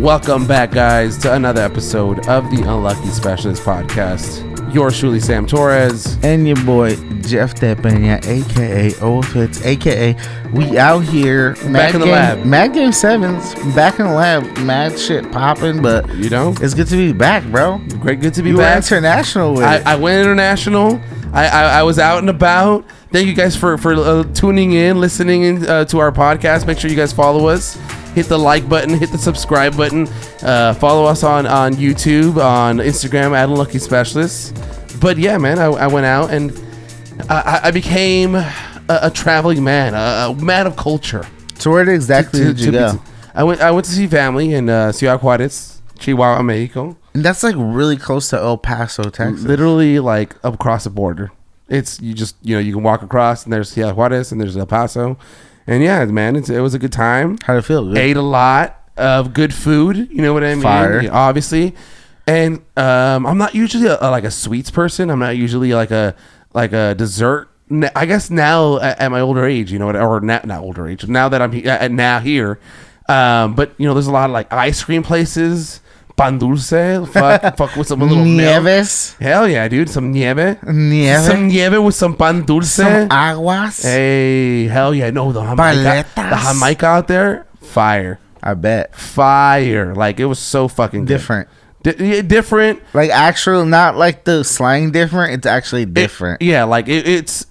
Welcome back, guys, to another episode of the Unlucky Specialist Podcast. Yours truly, Sam Torres. And your boy, Jeff Depena, a.k.a. Oldfits, a.k.a. we out here. Back in the lab. Mad Game 7s, back in the lab. Mad shit popping, but You know? it's good to be back, bro. Great, good to be You back. went international with it. I went international. I was out and about. Thank you guys for tuning in, listening in, to our podcast. Make sure you guys follow us. Hit the like button, hit the subscribe button. Follow us on YouTube, on Instagram at Unlucky Specialists. But yeah, man, I went out and I became a traveling man, a man of culture. So where exactly did you go? I went to see family in Ciudad Juárez, Chihuahua, Mexico. And that's like really close to El Paso, Texas. Literally like across the border. It's you can walk across and there's Ciudad Juárez and there's El Paso. And yeah, man, it was a good time. How'd it feel? Good? Ate a lot of good food. You know what I mean? Fire. Yeah, obviously. And I'm not usually like a sweets person. I'm not usually like a dessert. I guess now at my older age, you know, or not older age. Now that I'm here, but you know, there's a lot of like ice cream places. Pan dulce, fuck with some little Nieves. milk. Hell yeah, dude, some nieve. Nieve. With some pan dulce. Some aguas. Hey, hell yeah, no, the Jamaica out there, fire. I bet. Fire. Like, it was so fucking good. Different. Different. Like actual, not like the slang different. It's actually different. It's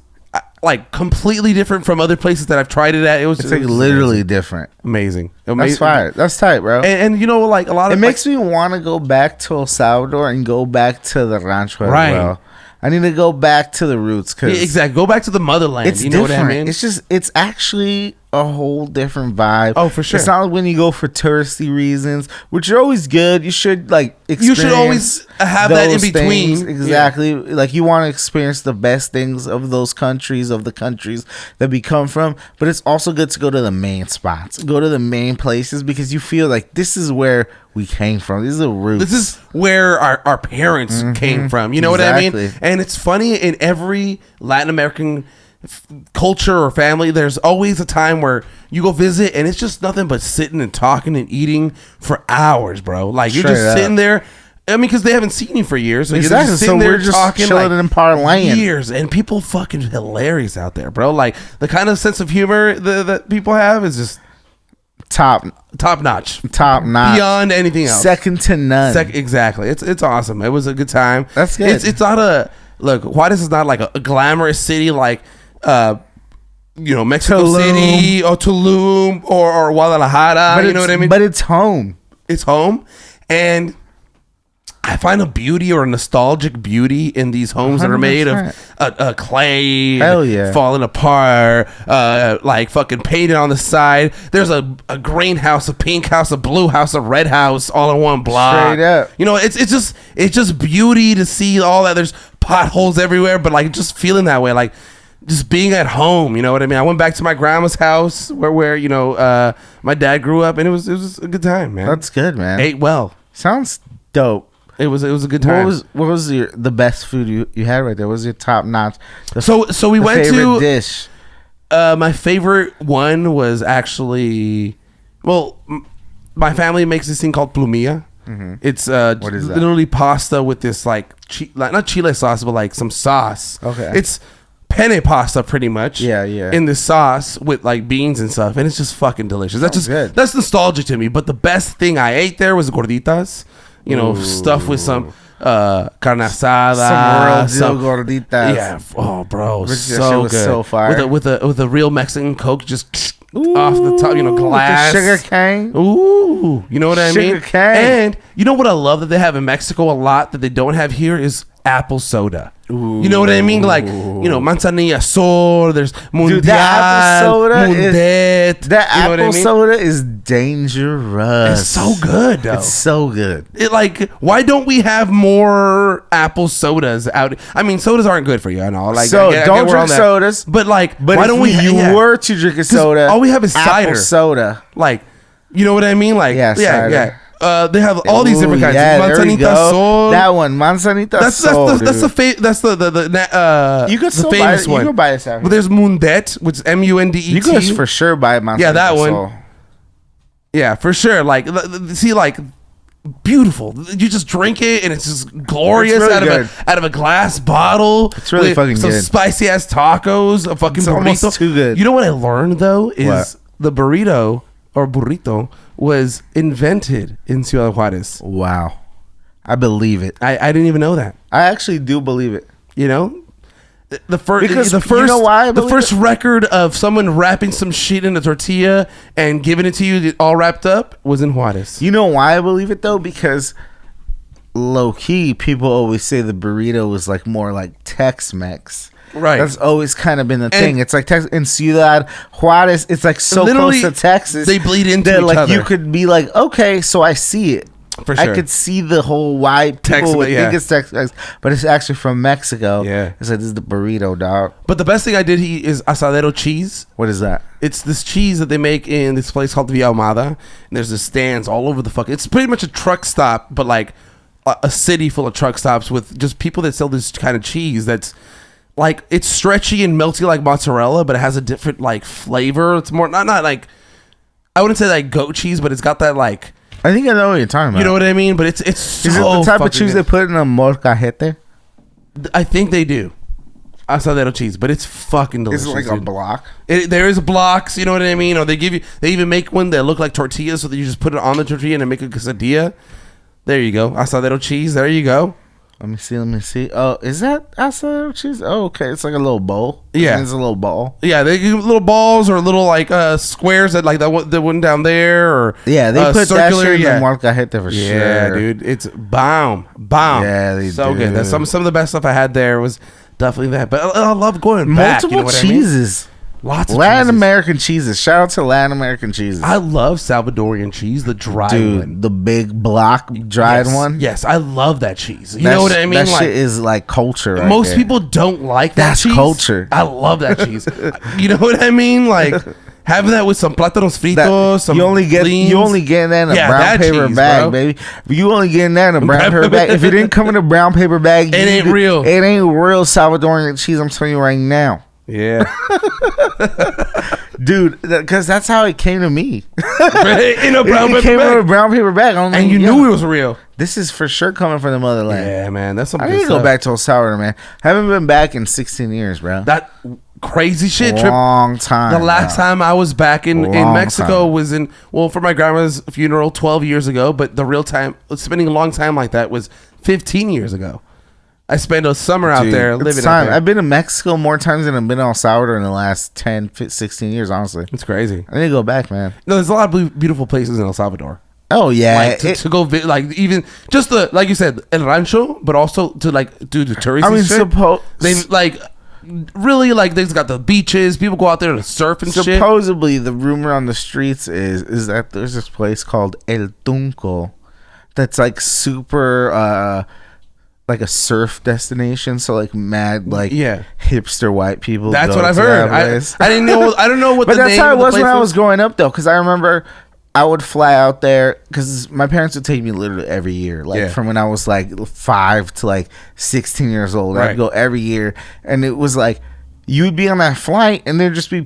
like completely different from other places that I've tried it at. It's like literally different. Amazing. That's fire. That's tight, bro. And you know, like a lot of it makes me want to go back to El Salvador and go back to the rancho as well. I need to go back to the roots exactly. Go back to the motherland. It's know different. What I mean? It's actually a whole different vibe. Oh, for sure. It's not like when you go for touristy reasons, which are always good. You should like experience. You should always have that in between. Things. Exactly. Yeah. Like you want to experience the best things of those countries, of the countries that we come from. But it's also good to go to the main spots, go to the main places, because you feel like this is where we came from. This is the roots. This is where our parents came from. You know what I mean? And it's funny, in every Latin American culture or family, there's always a time where you go visit and it's just nothing but sitting and talking and eating for hours, bro. Like you're just sitting there. I mean, because they haven't seen you for years, so exactly. You're just sitting there we're just talking chilling like and parlaying years, and people fucking hilarious out there, bro. Like the kind of sense of humor that people have is just top notch, beyond anything else, second to none. Exactly. It's awesome. It was a good time. That's good. It's not Juárez is not like a glamorous city like Mexico Tulum. City or Tulum or Guadalajara. But you know what I mean? But it's home. It's home, and I find a beauty or a nostalgic beauty in these homes 100%. That are made of clay, hell yeah, falling apart, like fucking painted on the side. There's a green house, a pink house, a blue house, a red house, all in one block. Straight up. You know, it's just beauty to see all that. There's potholes everywhere, but like just feeling that way, like just being at home. You know what I mean? I went back to my grandma's house where my dad grew up, and it was a good time, man. That's good, man. Ate well. Sounds dope. It was a good time. What was the best food you had right there? What was your top notch? So we went to dish. My favorite one was actually, my family makes this thing called plumilla. Mm-hmm. It's what is that? Literally pasta with this like not chile sauce, but like some sauce. Okay. It's penne pasta pretty much. Yeah. In this sauce with like beans and stuff, and it's just fucking delicious. That's nostalgic to me. But the best thing I ate there was gorditas. Stuff with some carne asada, some real gorditas. Yeah. Oh, bro, so good. So fire. With a real Mexican Coke, just off the top, glass. Sugar cane. Ooh, you know what I mean? Sugar cane. And you know what I love that they have in Mexico a lot that they don't have here is apple soda. Ooh. You know what I mean? Like, manzanilla sol, there's mundial, dude, that apple soda mundet. Soda is dangerous. It's so good, though. It's so good. Why don't we have more apple sodas out? I mean, sodas aren't good for you, I know. Like, don't drink sodas. But why don't we? You were to drink a soda. All we have is cider. Soda. Like, you know what I mean? Like, cider. They have all these different kinds. Manzanita sol. That one, manzanita sol. That's the you could the famous one. You can buy this out. But there's mundet, which is MUNDET. You could for sure buy manzanita that one. sol. Yeah, for sure. Like, see, like, beautiful. You just drink it and it's just glorious It's really out of a glass bottle. It's really fucking some good. Spicy ass tacos, a fucking It's burrito. almost too good. You know what I learned though is What? the burrito or burrito was invented in Ciudad Juarez. Wow. I believe it. I didn't even know that. I actually do believe it. You know, the first you know why I the believe first it? record of someone wrapping some shit in a tortilla and giving it to you all wrapped up was in Juarez. You know why I believe it though? Because low key, people always say the burrito was like more like Tex-Mex. Right. That's always kind of been the thing. It's like in Ciudad Juarez, it's like so Literally, close to Texas. they bleed into that each like other. you could be like, okay, so I see it. For sure. I could see the whole why people Tex-Mex, would yeah. think it's Tex-Mex, but it's actually from Mexico. Yeah. It's like, this is the burrito, dog. But the best thing I did is asadero cheese. What is that? It's this cheese that they make in this place called Villa Ahumada. And there's this stands all over the fuck. It's pretty much a truck stop, but like a city full of truck stops with just people that sell this kind of cheese that's like, it's stretchy and melty like mozzarella, but it has a different like flavor. It's more, not like, I wouldn't say like goat cheese, but it's got that like, I think I know what you're talking about. you know what I mean? But it's so Is it the type of fucking cheese good. they put in a molcajete? I think they do. Asadero cheese, but it's fucking delicious. Is it like a dude. block? There is blocks, you know what I mean? Or they even make one that look like tortillas, so that you just put it on the tortilla and make a quesadilla. There you go. Asadero cheese. There you go. Let me see. Oh, is that asadero cheese? Oh, okay. It's like a little bowl. Yeah. It's a little ball. Yeah, they give little balls or little like squares that like that one down there or Yeah, they put circular. that shit Yeah, in the molcajete for sure. yeah, dude, it's bomb. Yeah, they so do. good. That's some of the best stuff I had there was definitely that. But I love going back. Multiple You know what I mean? cheeses. Lots of Latin cheeses. American cheeses. Shout out to Latin American cheeses. I love Salvadorian cheese, the dry one. Dude, the big block dried Yes, one. Yes, I love that cheese. You know what I mean? That Like, shit is like culture. Right most there. people don't like that That's cheese. culture. I love that cheese. You know what I mean? Like having that with some plátanos fritos, some you only get that in a brown paper cheese, bag, bro. baby. You only getting that in a brown paper bag. If it didn't come in a brown paper bag, It ain't real. It ain't real Salvadorian cheese. I'm telling you right now, Yeah. dude. Because that's how it came to me. In a brown It paper came in a bag. brown paper bag. I'm And like, you yo, knew it was real. this is for sure coming from the motherland. Yeah, man. That's some I good need to stuff. go back to El Salvador, man. Haven't been back in 16 years, bro. That crazy shit trip. Long time. The last bro. time I was back in Long Mexico time. was for my grandma's funeral 12 years ago, but the real time, spending a long time like that was 15 years ago. I spent a summer out Dude, there it's living time. out there. I've been to Mexico more times than I've been to El Salvador in the last 10, 16 years, honestly. It's crazy. I need to go back, man. No, there's a lot of beautiful places in El Salvador. Oh, yeah. Like to go, like even just the like you said, El Rancho, but also to like do the touristy I mean, shit. They like really like they've got the beaches. People go out there to surf and shit. supposedly the rumor on the streets is that there's this place called El Tunco that's like super like a surf destination, so like mad like Yeah. hipster white people. That's go what I've to heard. that place. I didn't know. I don't know what But the that's name how it of the was when place I was growing up, though, because I remember I would fly out there because my parents would take me literally every year, like Yeah. from when I was like 5 to like 16 years old. Right. I'd go every year, and it was like you would be on that flight, and there'd just be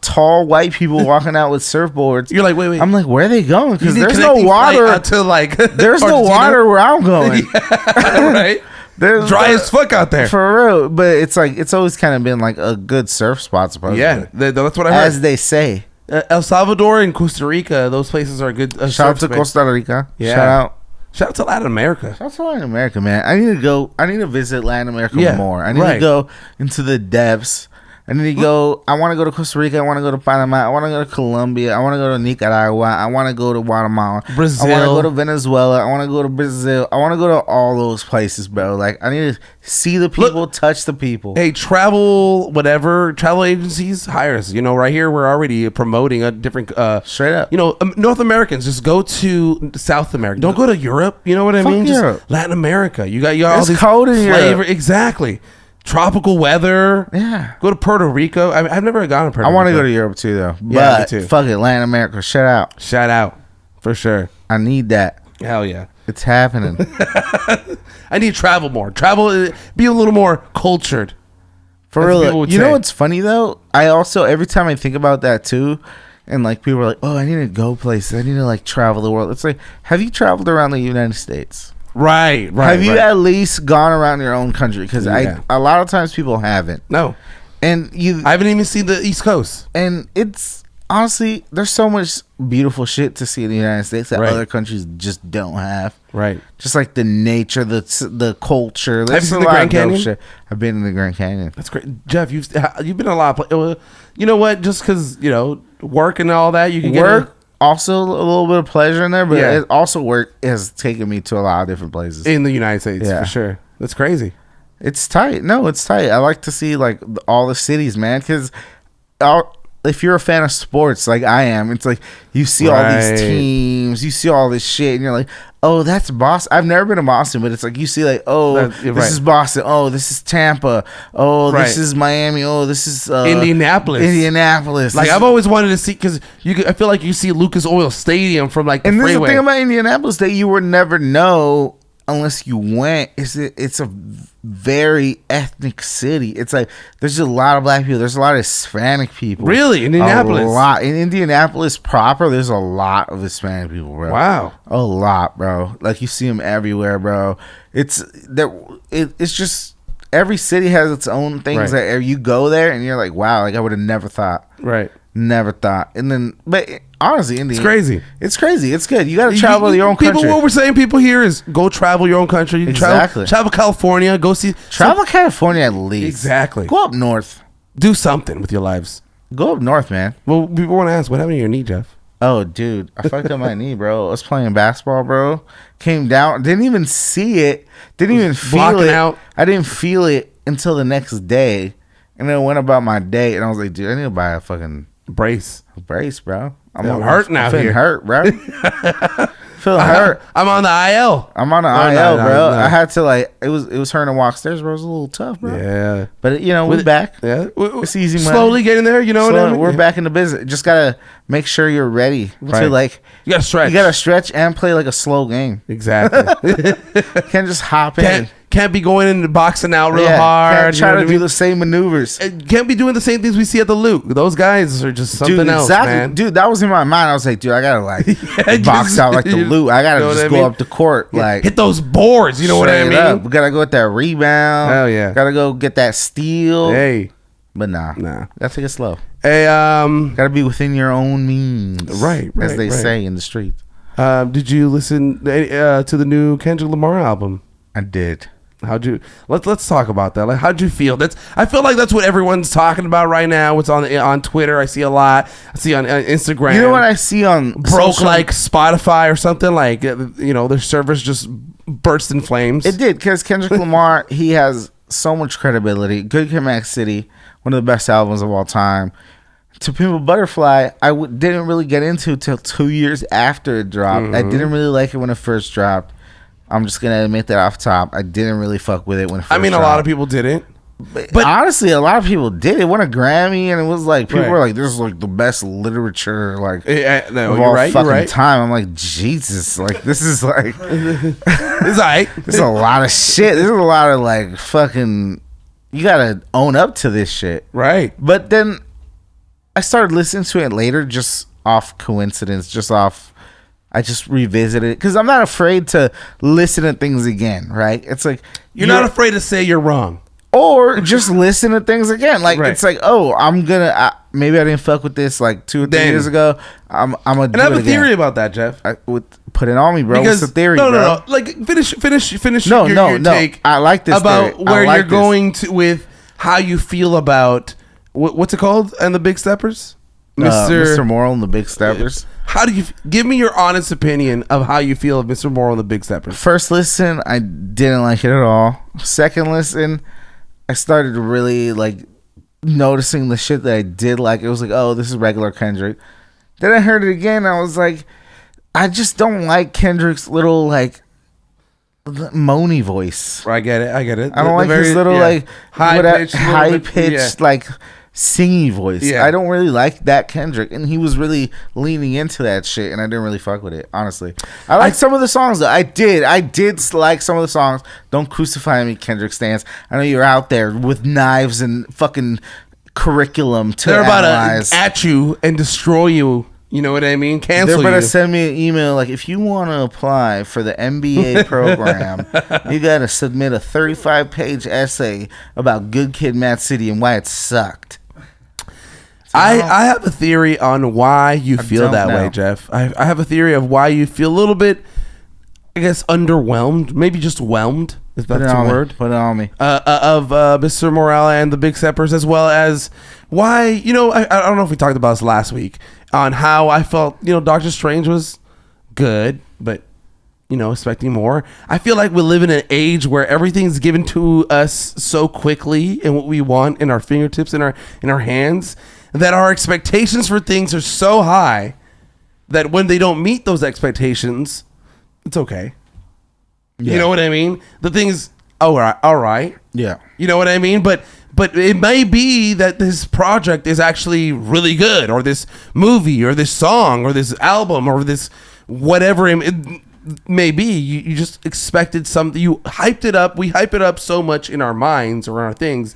tall white people walking out with surfboards. You're like, wait. I'm like, where are they going? Because You need there's no connecting flight water. out to like There's no Argentina. water where I'm going. Right? There's Dry as fuck out there. for real. But it's like it's always kind of been like a good surf spot, supposedly. Yeah, that's what I heard. as they say. El Salvador and Costa Rica, those places are good. Shout out surf to space. Costa Rica. Yeah. Shout out to Latin America. Shout out to Latin America, man. I need to go. I need to visit Latin America Yeah, more. I need right. to go into the depths. I need to go. I want to go to Costa Rica. I want to go to Panama. I want to go to Colombia. I want to go to Nicaragua. I want to go to Guatemala. Brazil. I want to go to Venezuela. I want to go to Brazil. I want to go to all those places, bro. Like, I need to see the people, touch the people. Hey, travel agencies, hire us. You know, right here, we're already promoting a different, Straight up. you know, North Americans, just go to South America. Don't go to Europe. You know what I Fuck mean? Europe. Just Latin America. You got all It's these cold in flavor. Europe. Exactly. Tropical weather. Yeah. Go to Puerto Rico. I mean, I've never gone to Puerto I Rico. want to go to Europe too, though. Yeah, me But too. fuck it, Latin America. Shout out. Shout out. For sure. I need that. Hell yeah. It's happening. I need to travel more. Be a little more cultured. For That's what people real. would You know say. what's funny though? I also every time I think about that too, And like people are like, oh, I need to go places. I need to like travel the world. It's like, have you traveled around the United States? Right. Have you at least gone around your own country? Because a lot of times people haven't. No. And I haven't even seen the East Coast. And it's honestly, there's so much beautiful shit to see in the United States that other countries just don't have. Right. Just like the nature, the culture. Have you seen the Grand Canyon? Shit. I've been in the Grand Canyon. That's great, Jeff. You've been a lot. You know what? Just because work and all that, you can work. Also, a little bit of pleasure in there, but it also work has taken me to a lot of different places in the United States for sure. That's crazy. It's tight. No, it's tight. I like to see like all the cities, man, because if you're a fan of sports like I am, it's like you see all these teams, you see all this shit, and you're like, oh, that's Boston. I've never been to Boston, but it's like you see like, oh, this is Boston. Oh, this is Tampa. Oh, this is Miami. Oh, this is Indianapolis. Like I've always wanted to see, because I feel like you see Lucas Oil Stadium from like the freeway. And the thing about Indianapolis that you would never know unless you went, it's a very ethnic city. It's like there's a lot of black people, there's a lot of Hispanic people. Really? In Indianapolis? A lot. In Indianapolis proper, there's a lot of Hispanic people, bro. Wow. A lot, bro. Like you see them everywhere, bro. It's just every city has its own things that you go there and you're like, wow, like I would have never thought. Right. Never thought. And then, but honestly, it's crazy. It's crazy. It's good. You got to travel your own country. What we're saying, people here, is go travel your own country. Exactly. Travel California. Go see. Travel California at least. Exactly. Go up north. Do something with your lives. Go up north, man. Well, people want to ask, what happened to your knee, Jeff? Oh, dude, I fucked up my knee, bro. I was playing basketball, bro. Came down. Didn't even see it. Didn't even feel it. Out. I didn't feel it until the next day. And then I went about my day, and I was like, dude, I need to buy a fucking brace, bro. I'm hurting out here. I'm feeling hurt, bro. Feeling hurt. I'm on the IL. I'm on the IL, bro. I had to it was hurting to walk stairs, bro. It was a little tough, bro. Yeah. But we're back. Yeah. It's easy, man. Slowly getting there, you know what I mean? We're back in the business. Just gotta make sure you're ready to you gotta stretch. You gotta stretch and play like a slow game. Exactly. Can't just hop in. Can't be going into boxing out real hard. Can't try to do the same maneuvers. Can't be doing the same things we see at the Luke. Those guys are just something else, man. Dude, that was in my mind. I was like, dude, I gotta box out like the Luke. I gotta just go up the court, hit those boards. You know what I mean? We gotta go with that rebound. Hell yeah. Gotta go get that steal. Hey. But nah. Gotta take it slow. Hey, gotta be within your own means. Right. As they say in the streets. Did you listen to the new Kendrick Lamar album? I did. Let's talk about that. Like, how'd you feel? I feel like that's what everyone's talking about right now. What's on Twitter? I see a lot. I see on Instagram. You know what I see on like Spotify or something, like their servers just burst in flames. It did, because Kendrick Lamar, he has so much credibility. Good Quebec City, one of the best albums of all time. To Pimp a Butterfly, didn't really get into till 2 years after it dropped. Mm-hmm. I didn't really like it when it first dropped. I'm just gonna admit that off top. I didn't really fuck with it when it first dropped. A lot of people didn't. But honestly, a lot of people did. It won a Grammy, and it was like people were like, "This is like the best literature of all fucking time." I'm like, Jesus, like this is like it's like there's a lot of shit. There's a lot of like fucking. You gotta own up to this shit, right? But then I started listening to it later, just off coincidence, I just revisited it because I'm not afraid to listen to things again, right? It's like you're not afraid to say you're wrong, or just listen to things again. Like it's like, oh, I'm gonna maybe I didn't fuck with this like 2 or 3 years ago. I'm gonna. And I have a theory about that, Jeff. Put it on me, bro. What's the theory? No. Like finish. Your take. I like this about theory. where you're going to with how you feel about what's it called and the Big Steppers, Mr. Morrill and the Big Steppers. How do you give me your honest opinion of how you feel of Mr. Morrill and the Big Steppers? First listen, I didn't like it at all. Second listen, I started really like noticing the shit that I did like. It was like, oh, this is regular Kendrick. Then I heard it again. I was like, I just don't like Kendrick's little like moany voice. I get it. I don't like his little like high pitched like singy voice. Yeah. I don't really like that Kendrick, and he was really leaning into that shit, and I didn't really fuck with it, honestly. I like some of the songs though. I did like some of the songs. Don't crucify me, Kendrick stans. I know you're out there with knives and fucking curriculum to They're about analyze. to at you and destroy you. You know what I mean? Cancel They're about you. to send me an email like, if you want to apply for the MBA program, you got to submit a 35-page essay about Good Kid, Mad City and why it sucked. I have a theory on why you feel that way, Jeff. I have a theory of why you feel a little bit, I guess, underwhelmed, maybe just whelmed, if that's a word. Put it on me. Of Mr. Morale and the Big Steppers, as well as why, I don't know if we talked about this last week, on how I felt, Doctor Strange was good, but, expecting more. I feel like we live in an age where everything's given to us so quickly and what we want in our fingertips, in our hands, that our expectations for things are so high that when they don't meet those expectations, it's okay. Yeah. You know what I mean? The thing is, all right. Yeah. You know what I mean? But it may be that this project is actually really good, or this movie, or this song, or this album, or this whatever it may be. You just expected something. You hyped it up. We hype it up so much in our minds or our things.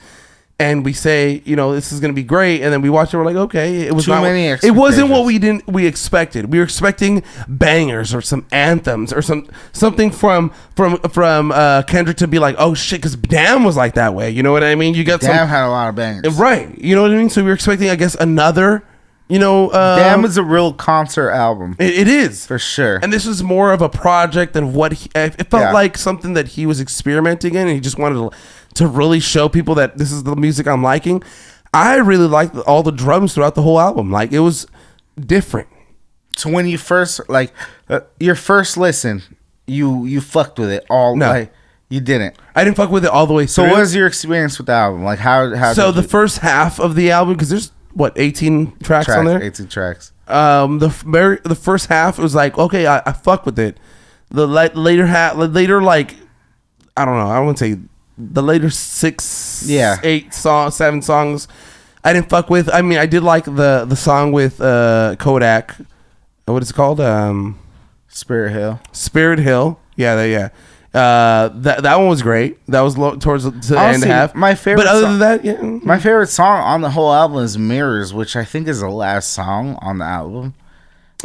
And we say, this is going to be great, and then we watch it. We're like, okay, it was it wasn't what we expected. We were expecting bangers or some anthems or something from Kendrick to be like, oh shit, because Damn was like that way. You know what I mean? You got Damn had a lot of bangers, right? You know what I mean? So we were expecting, I guess, another. Damn is a real concert album. It is for sure, and this was more of a project than what it felt like something that he was experimenting in, and he just wanted to really show people that this is the music I'm liking. I really liked all the drums throughout the whole album. Like, it was different. So when you first your first listen, you fucked with it all. No. Like, you didn't. I didn't fuck with it all the way through. So what was your experience with the album? Like, how? So the first half of the album, because there's 18 tracks on there. 18 tracks. The first half was like, okay, I fuck with it. The later half, like, I don't know. I wouldn't say the later 7 songs I didn't fuck with. I mean, I did like the song with Kodak. What is it called? Spirit Hill. Yeah. That one was great. That was towards the end half. My favorite. But other than that, yeah. My favorite song on the whole album is Mirrors, which I think is the last song on the album.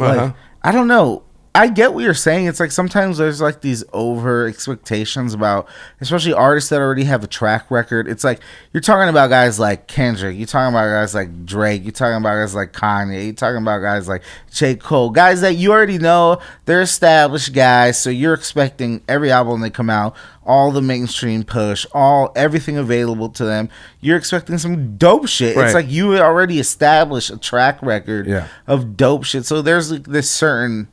Like, I don't know. I get what you're saying. It's like sometimes there's like these over expectations about, especially artists that already have a track record. It's like you're talking about guys like Kendrick, you're talking about guys like Drake, you're talking about guys like Kanye, you're talking about guys like J. Cole, guys that you already know, they're established guys, so you're expecting every album they come out, all the mainstream push, everything available to them. You're expecting some dope shit. Right. It's like you already established a track record of dope shit. So there's like this certain,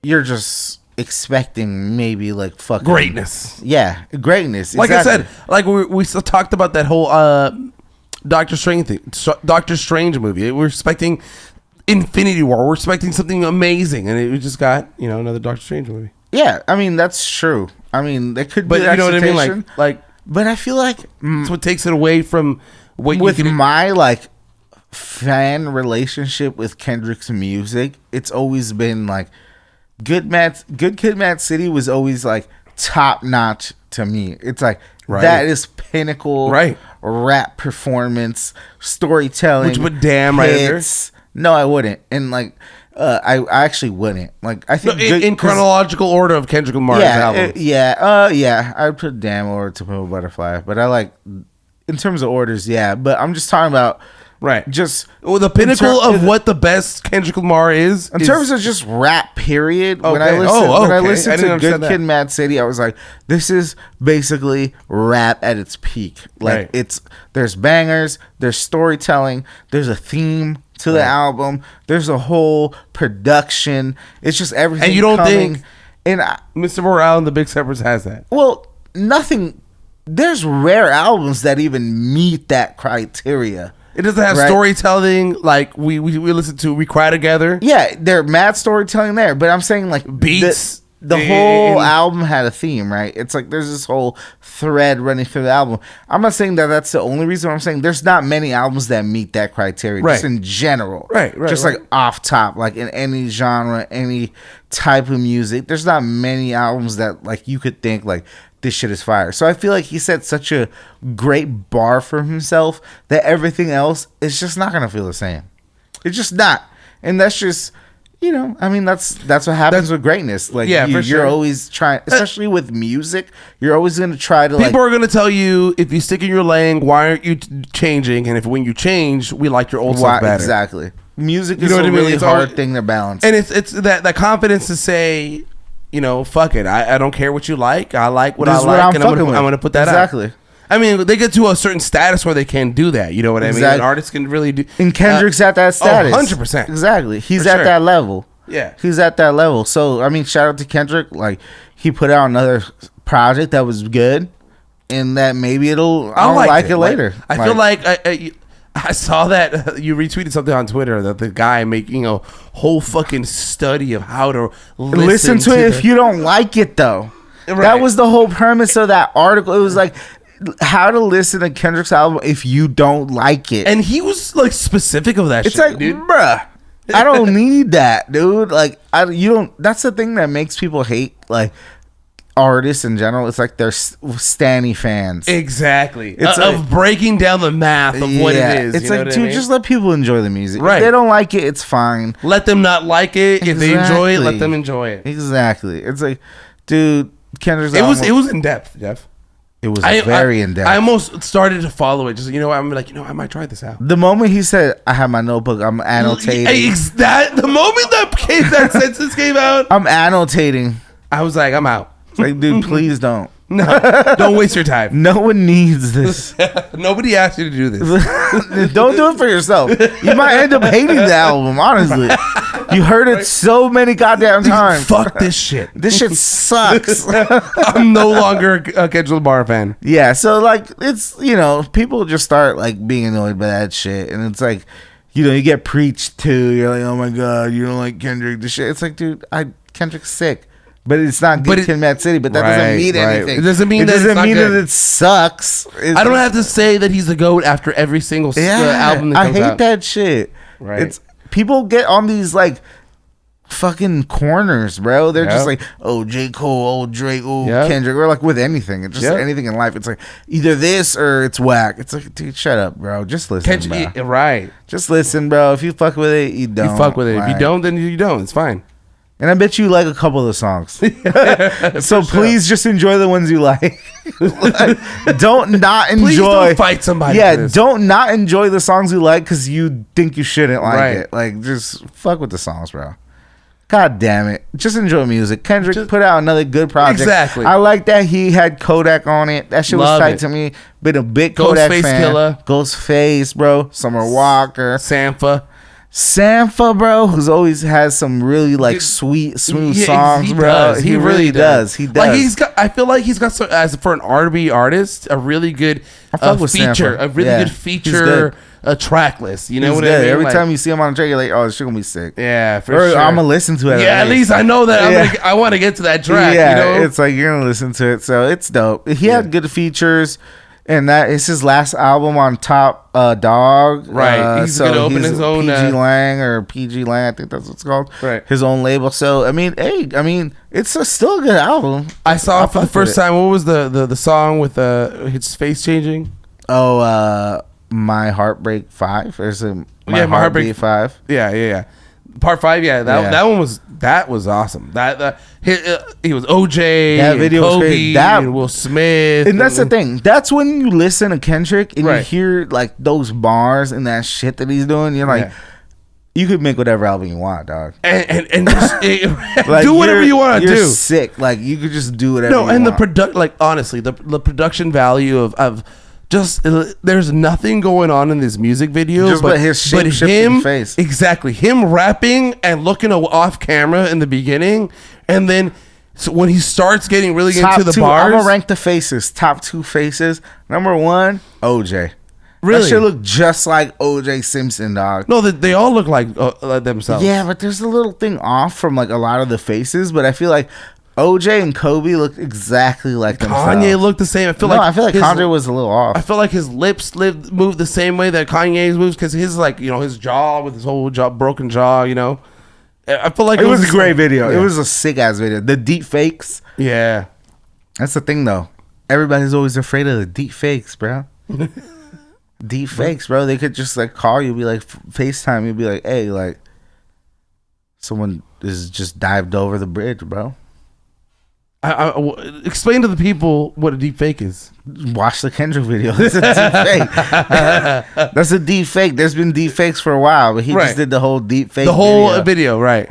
you're just expecting maybe like fucking greatness. Yeah, greatness. Like exactly. I said, like we still talked about that whole Doctor Strange movie. We're expecting Infinity War. We're expecting something amazing, and it just got another Doctor Strange movie. Yeah, I mean that's true. I mean there could be, but you know what I mean, like. But I feel like that's what takes it away from what with my like fan relationship with Kendrick's music. It's always been like. Good Kid, Mad City was always like top notch to me. It's like that is pinnacle rap performance, storytelling. Which would Damn right there. No, I wouldn't. And like I actually wouldn't. Like I think in chronological order of Kendrick Lamar's albums. I'd put Damn over To Pimp a Butterfly, but I like in terms of orders, but I'm just talking about. Right. Just the pinnacle of what the best Kendrick Lamar is. In terms of just rap, period. Okay. When I listened to Good Kid, Mad City, I was like, this is basically rap at its peak. Like there's bangers, there's storytelling, there's a theme to the album, there's a whole production. It's just everything. And you don't think Mr. Morale and the Big Steppers has that? Well, nothing. There's rare albums that even meet that criteria. It doesn't have storytelling like we listen to. We Cry Together. Yeah, they're mad storytelling there, but I'm saying like beats. The whole album had a theme, right? It's like there's this whole thread running through the album. I'm not saying that that's the only reason. I'm saying there's not many albums that meet that criteria, just in general. Right. Just like off top, like in any genre, any type of music. There's not many albums that like you could think like this shit is fire. So I feel like he set such a great bar for himself that everything else is just not gonna feel the same. It's just not, and that's just. I mean, that's what happens with greatness. Like, you're always trying, especially with music, you're always going to try to, people are going to tell you, if you stick in your lane, why aren't you changing? And if when you change, we like your old stuff better. Exactly. Music is a really hard thing to balance. And it's that confidence to say, fuck it. I don't care what you like. I like what I like, and I'm going to put that out. Exactly. I mean, they get to a certain status where they can do that. You know what I mean? An artist can really do. And Kendrick's at that status. 100%. Exactly. He's at that level. Yeah. He's at that level. So, I mean, shout out to Kendrick. Like, he put out another project that was good. And that maybe I'll like it later. I feel like I saw that you retweeted something on Twitter that the guy making a whole fucking study of how to listen to it if you don't like it, though. Right. That was the whole premise of that article. It was like, how to listen to Kendrick's album if you don't like it. And he was like specific of that. It's shit, like, dude. Bruh, I don't need that, dude. Like, you don't. That's the thing that makes people hate like artists in general. It's like they're Stanny fans. Exactly. It's of breaking down the math of what it is. It's like, dude, just let people enjoy the music. Right. If they don't like it, it's fine. Let them not like it. If they enjoy it, let them enjoy it. Exactly. It's like, dude, Kendrick's album. It was in depth, Jeff. It was very in depth. I almost started to follow it. Just I'm like, I might try this out. The moment he said, "I have my notebook, I'm annotating." The moment that sentence came out, I'm annotating. I was like, I'm out. It's like, dude, please don't. No, don't waste your time. No one needs this. Nobody asked you to do this. Don't do it for yourself. You might end up hating the album, honestly. You heard it so many goddamn times. Fuck this shit. This shit sucks. I'm no longer a Kendrick Lamar fan. Yeah, so like it's people just start like being annoyed by that shit, and it's like you get preached to. You're like, oh my god, you don't like Kendrick. This shit. It's like, dude, Kendrick's sick. But it's not good in Quebec City. But that doesn't mean anything. It doesn't mean that it sucks. I don't have to say that he's the GOAT after every single album that comes out. I hate that shit. Right. It's people get on these like fucking corners, bro. They're just like, oh, J. Cole, oh, Drake, oh, Kendrick, or like with anything. It's just anything in life. It's like either this or it's whack. It's like, dude, shut up, bro. Just listen, bro. Right. Just listen, bro. If you fuck with it, you don't. You fuck with it. If you don't, then you don't. It's fine. And I bet you like a couple of the songs. So please just enjoy the ones you like. Don't not enjoy. Please don't fight somebody. Yeah, don't not enjoy the songs you like because you think you shouldn't like it. Like, just fuck with the songs, bro. God damn it. Just enjoy music. Kendrick put out another good project. Exactly. I like that he had Kodak on it. That shit was tight to me. Been a big Kodak fan. Killer. Ghostface, bro. Summer Walker. Sampha, bro, who's always has some really like sweet, smooth songs, bro. He really does. He does. Like I feel like he's got as for an R&B artist, a really good feature, a really good feature, a track list. You know what I mean? Every time you see him on the track, you're like, oh, this shit gonna be sick. Yeah, for sure. I'm gonna listen to it. Yeah, at least I know that. I want to get to that track. Yeah, it's like you're gonna listen to it, so it's dope. He had good features. And that is his last album on Top Dog. Right. He's going to open his own... PG Lang, I think that's what it's called. Right. His own label. So, I mean, it's still a good album. I saw it for the first time. What was the song with his face changing? Oh, My Heartbreak 5? Or is it My Heartbeat 5? Yeah. Part 5, that one was awesome. He was OJ, that video Kobe, was great. That Will Smith, and that's the thing. That's when you listen to Kendrick and you hear like those bars and that shit that he's doing. You're like, you could make whatever album you want, dog, and just, like, do whatever you want to do. You're sick. Like you could just do whatever. No, and the honestly, the production value of. Just there's nothing going on in this music video, but him face. Exactly, him rapping and looking off camera in the beginning, and then when he starts getting really into the bars, I'm gonna rank the faces. Top 2 faces. Number 1, OJ. Really, that shit look just like OJ Simpson, dog. No, they all look like themselves. Yeah, but there's a little thing off from like a lot of the faces, but I feel like OJ and Kobe look exactly like themselves. Kanye looked the same. I feel like Kanye was a little off. I feel like his lips moved the same way that Kanye's moves because his his jaw with his whole broken jaw. I feel like it was a great video. Yeah. It was a sick ass video. The deep fakes. Yeah. That's the thing, though. Everybody's always afraid of the deep fakes, bro. Deep fakes, bro. They could just like call you, be like FaceTime you, be like, hey, like someone is just dived over the bridge, bro. Explain to the people what a deep fake is. Watch the Kendrick video. That's a deep fake. That's a deep fake. There's been deep fakes for a while, but he just did the whole deep fake. The whole video, right?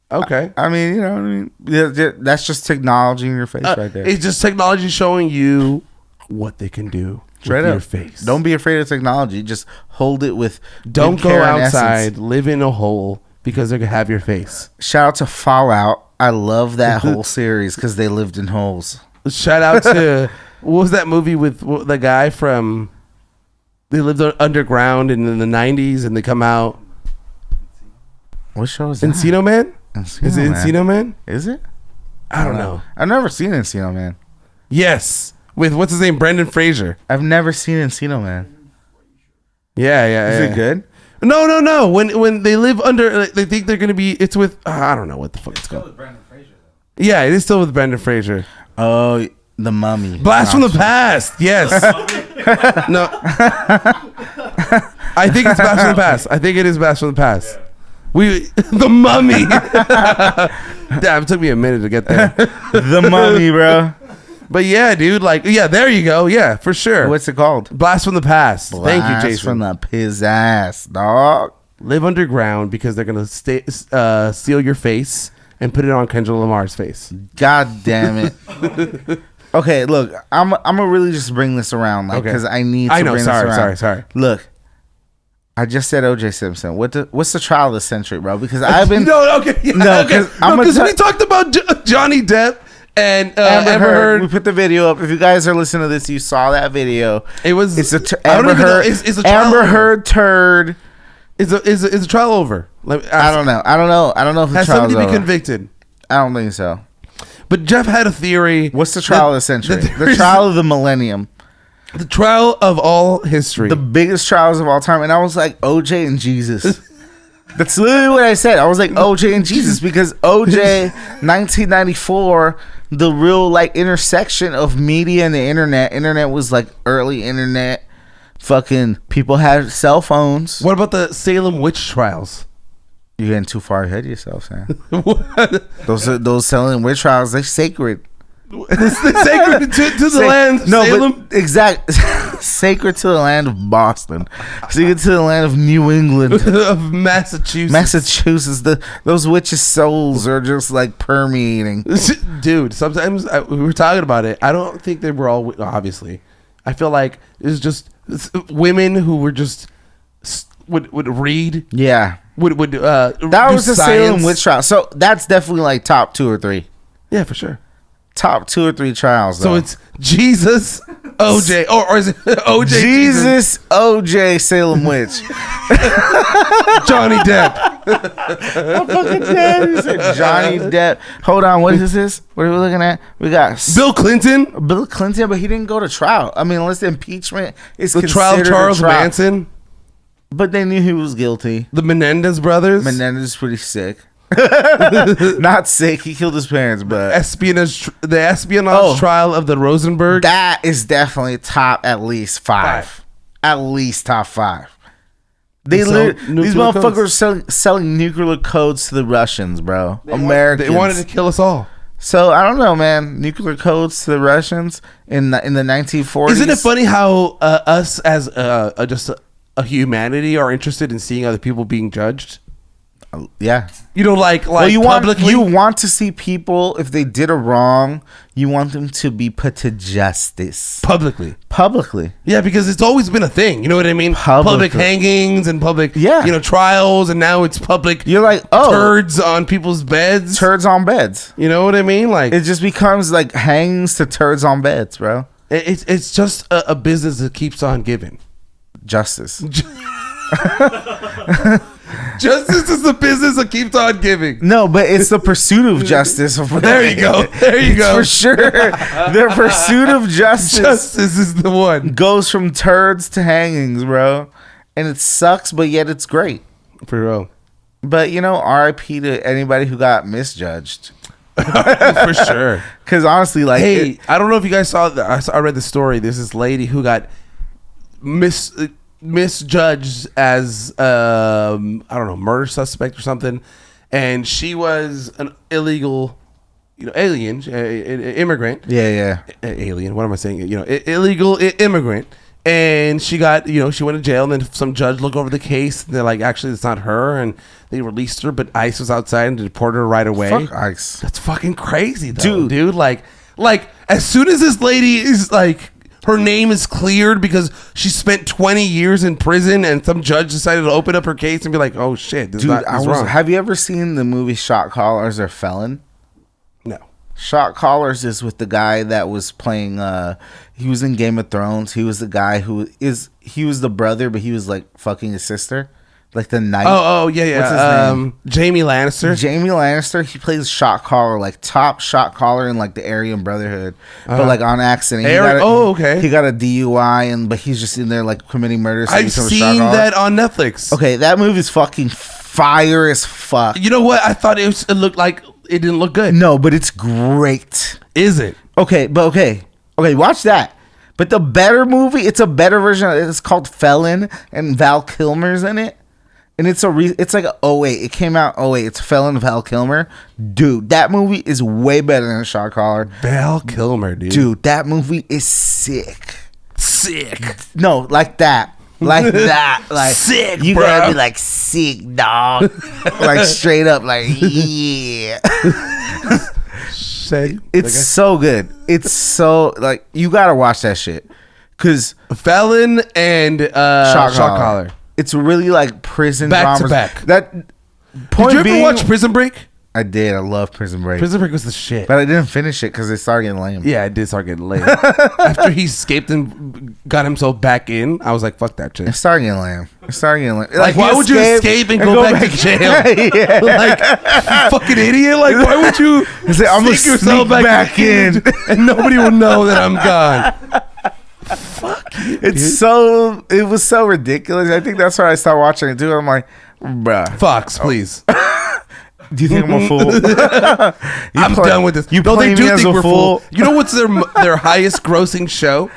Okay. I mean, you know what I mean? Yeah, that's just technology in your face right there. It's just technology showing you what they can do Straight with up. your face. Don't be afraid of technology. Just hold it with. Don't go care and outside, essence. live in a hole because they're going to have your face. Shout out to Fallout. I love that whole series because they lived in holes. Shout out to, what was that movie with the guy from, they lived underground in the 90s and they come out. What show is that? Encino Man? Is it Man. Encino Man? Is it? I don't know. I've never seen Encino Man. Yes. With, what's his name? Brendan Fraser. I've never seen Encino Man. Yeah. Is it good? No. When they live under, like, they think they're gonna be. It's with I don't know what the fuck it's called. With Brendan Fraser, though. Yeah, it is still with Brendan Fraser. Oh, The Mummy. Blast from the Past. Yes. No. I think it's Blast from the Past. I think it is Blast from the Past. The Mummy. Damn, it took me a minute to get there. The Mummy, bro. But yeah, dude, like, yeah, there you go. Yeah, for sure. What's it called? Blast from the Past. Thank you, Jason. Blast from the piss ass, dog. Live underground because they're gonna steal your face and put it on Kendrick Lamar's face. God damn it. Okay, look, I'm gonna really just bring this around, like, because I need to bring this around. Sorry. Look, I just said O.J. Simpson. What's the trial of the century, bro? Because I've been because we talked about Johnny Depp and Amber Heard. We put the video up. If you guys are listening to this, you saw that video. It's a Amber Heard. Is Amber Heard turd. Is a trial over? I don't know. I don't know if the has trial's somebody over. been convicted? I don't think so. But Jeff had a theory. What's the trial of the century? The trial of the millennium. The trial of all history. The biggest trials of all time. And I was like, OJ and Jesus. That's literally what I said. I was like, OJ and Jesus, because OJ, 1994, the real like intersection of media and the internet. Internet was like early internet. Fucking people had cell phones. What about the Salem witch trials? You're getting too far ahead of yourself, man. Those Salem witch trials, they're sacred. It's sacred to the land of Salem. Exact. Sacred to the land of Boston. Sacred to the land of New England. Of Massachusetts. Those witches' souls are just like permeating. Dude, sometimes we were talking about it. I don't think they were all, obviously. I feel like it's just women who were just would read. Yeah. Would that was the Salem witch trial. So that's definitely like top 2 or 3. Yeah, for sure. Top 2 or 3 trials, though. So it's Jesus, OJ, or is it OJ? Jesus, OJ, Salem witch. Johnny Depp. I'm fucking dead. He said Johnny Depp. Hold on, what is this? What are we looking at? We got Bill Clinton. Bill Clinton, but he didn't go to trial. I mean, unless the impeachment is the trial of Charles Manson. But they knew he was guilty. The Menendez brothers. Menendez is pretty sick. Not sick. He killed his parents, but the espionage trial of the Rosenberg. That is definitely top at least 5. At least top 5. These motherfuckers are selling nuclear codes to the Russians, bro. Americans. They wanted to kill us all. So I don't know, man. Nuclear codes to the Russians in the 1940s. Isn't it funny how us as just a humanity are interested in seeing other people being judged? Yeah. You know, like you publicly. Want to see people, if they did a wrong, you want them to be put to justice publicly. Yeah, because it's always been a thing. You know what I mean? Public hangings and public, trials, and now it's public. You're like, turds on people's beds. Turds on beds. You know what I mean? Like, it just becomes like hangings to turds on beds, bro. It's just a business that keeps on giving. Justice. Justice is the business that keeps on giving. No, but it's the pursuit of justice. There you go. For sure. The pursuit of justice is the one. Goes from turds to hangings, bro. And it sucks, but yet it's great. For real. But, RIP to anybody who got misjudged. For sure. Because honestly, like, hey, I don't know if you guys saw that. I read the story. There's this lady who got misjudged as I don't know, murder suspect or something, and she was an illegal, alien, immigrant. Yeah. Alien. What am I saying? Illegal immigrant. And she got, she went to jail, and then some judge looked over the case. And they're like, actually, it's not her, and they released her. But ICE was outside and deported her right away. Fuck ICE. That's fucking crazy, though, dude. Like as soon as this lady is like, her name is cleared because she spent 20 years in prison, and some judge decided to open up her case and be like, oh shit, this is wrong. Have you ever seen the movie Shot Callers or Felon? No. Shot Callers is with the guy that was playing he was in Game of Thrones. He was the guy he was the brother, but he was like fucking his sister, like the knight. Oh yeah. What's his name? Jamie Lannister. Jamie Lannister. He plays shot caller, like top shot caller in like the Aryan Brotherhood, but like on accident. Okay. He got a DUI, but he's just in there like committing murder. So I've seen that on Netflix. Okay, that movie's fucking fire as fuck. You know what? I thought it looked like it didn't look good. No, but it's great. Is it? Okay, watch that. But the better movie, it's a better version. It's called Felon, and Val Kilmer's in it. And it's like a 08. It came out 08. It's Felon, Val Kilmer. Dude, that movie is way better than Shot Caller. Val Kilmer, dude. Dude, that movie is sick. Sick. No, like that. Like that. Like sick, you bro. gotta be like sick, dog. Like straight up, like yeah. It's so good. It's so like you gotta watch that shit. Cause Felon and Shot Caller. It's really like prison back dramas. to back. That point. Did you ever watch Prison Break? I did. I love Prison Break. Prison Break was the shit. But I didn't finish it because it started getting lame. Yeah, it did start getting lame. After he escaped and got himself back in, I was like, fuck that shit. It started getting lame. Like why would you escape and go back to jail? Yeah. Like, you fucking idiot. Like, why would you I'm gonna sneak yourself back in and nobody will know that I'm gone? Fuck you, it was so ridiculous. I think that's why I stopped watching it too. I'm like, bruh. Fox, please. Do you think I'm a fool? I'm done with this. You play me as a fool. You know what's their highest grossing show?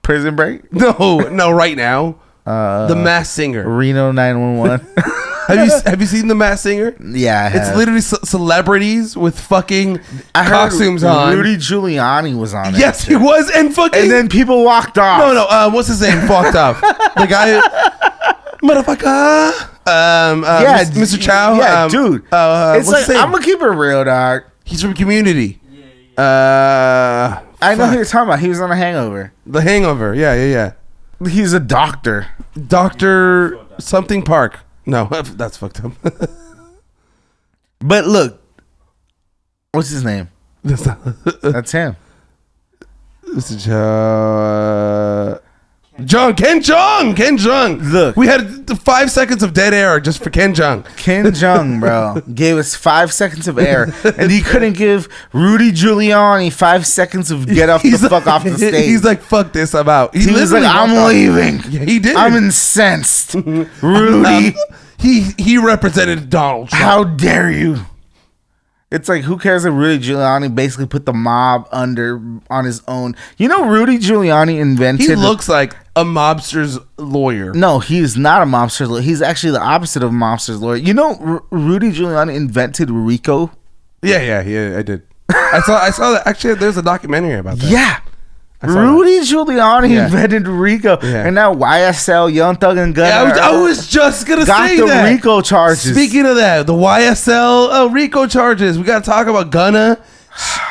Prison Break? No, right now. The Masked Singer. Reno 911. Have you seen The Masked Singer? Yeah, I have. It's literally celebrities with fucking costumes on. Rudy Giuliani was on it. Yes, he was, and then people walked off. No. What's his name? Fucked off. The guy, motherfucker. Mr. Chow. Yeah, dude. It's like I'm gonna keep it real, dog. He's from Community. I know who you're talking about. He was on The Hangover. The Hangover. Yeah. He's a doctor. Dr. something Park. No, that's fucked up. But look, what's his name? That's him. Mr. Ken Jeong. Look, we had 5 seconds of dead air just for Ken Jeong. Ken Jeong, bro, gave us 5 seconds of air, and he couldn't give Rudy Giuliani 5 seconds of get off fuck off the stage. He's like, fuck this, I'm out. He was like, I'm leaving. Yeah, he did. I'm incensed. Rudy. He represented Donald Trump. How dare you? It's like, who cares if Rudy Giuliani basically put the mob on his own? You know, Rudy Giuliani invented... He looks like a mobster's lawyer. No, he's not a mobster's lawyer. He's actually the opposite of a mobster's lawyer. You know, Rudy Giuliani invented RICO? Yeah, I did. I saw that. Actually, there's a documentary about that. Yeah. Rudy Giuliani invented RICO, and now YSL, Young Thug and Gunna. Yeah, I was just gonna say got that. the RICO charges. Speaking of that, the YSL RICO charges. We gotta talk about Gunna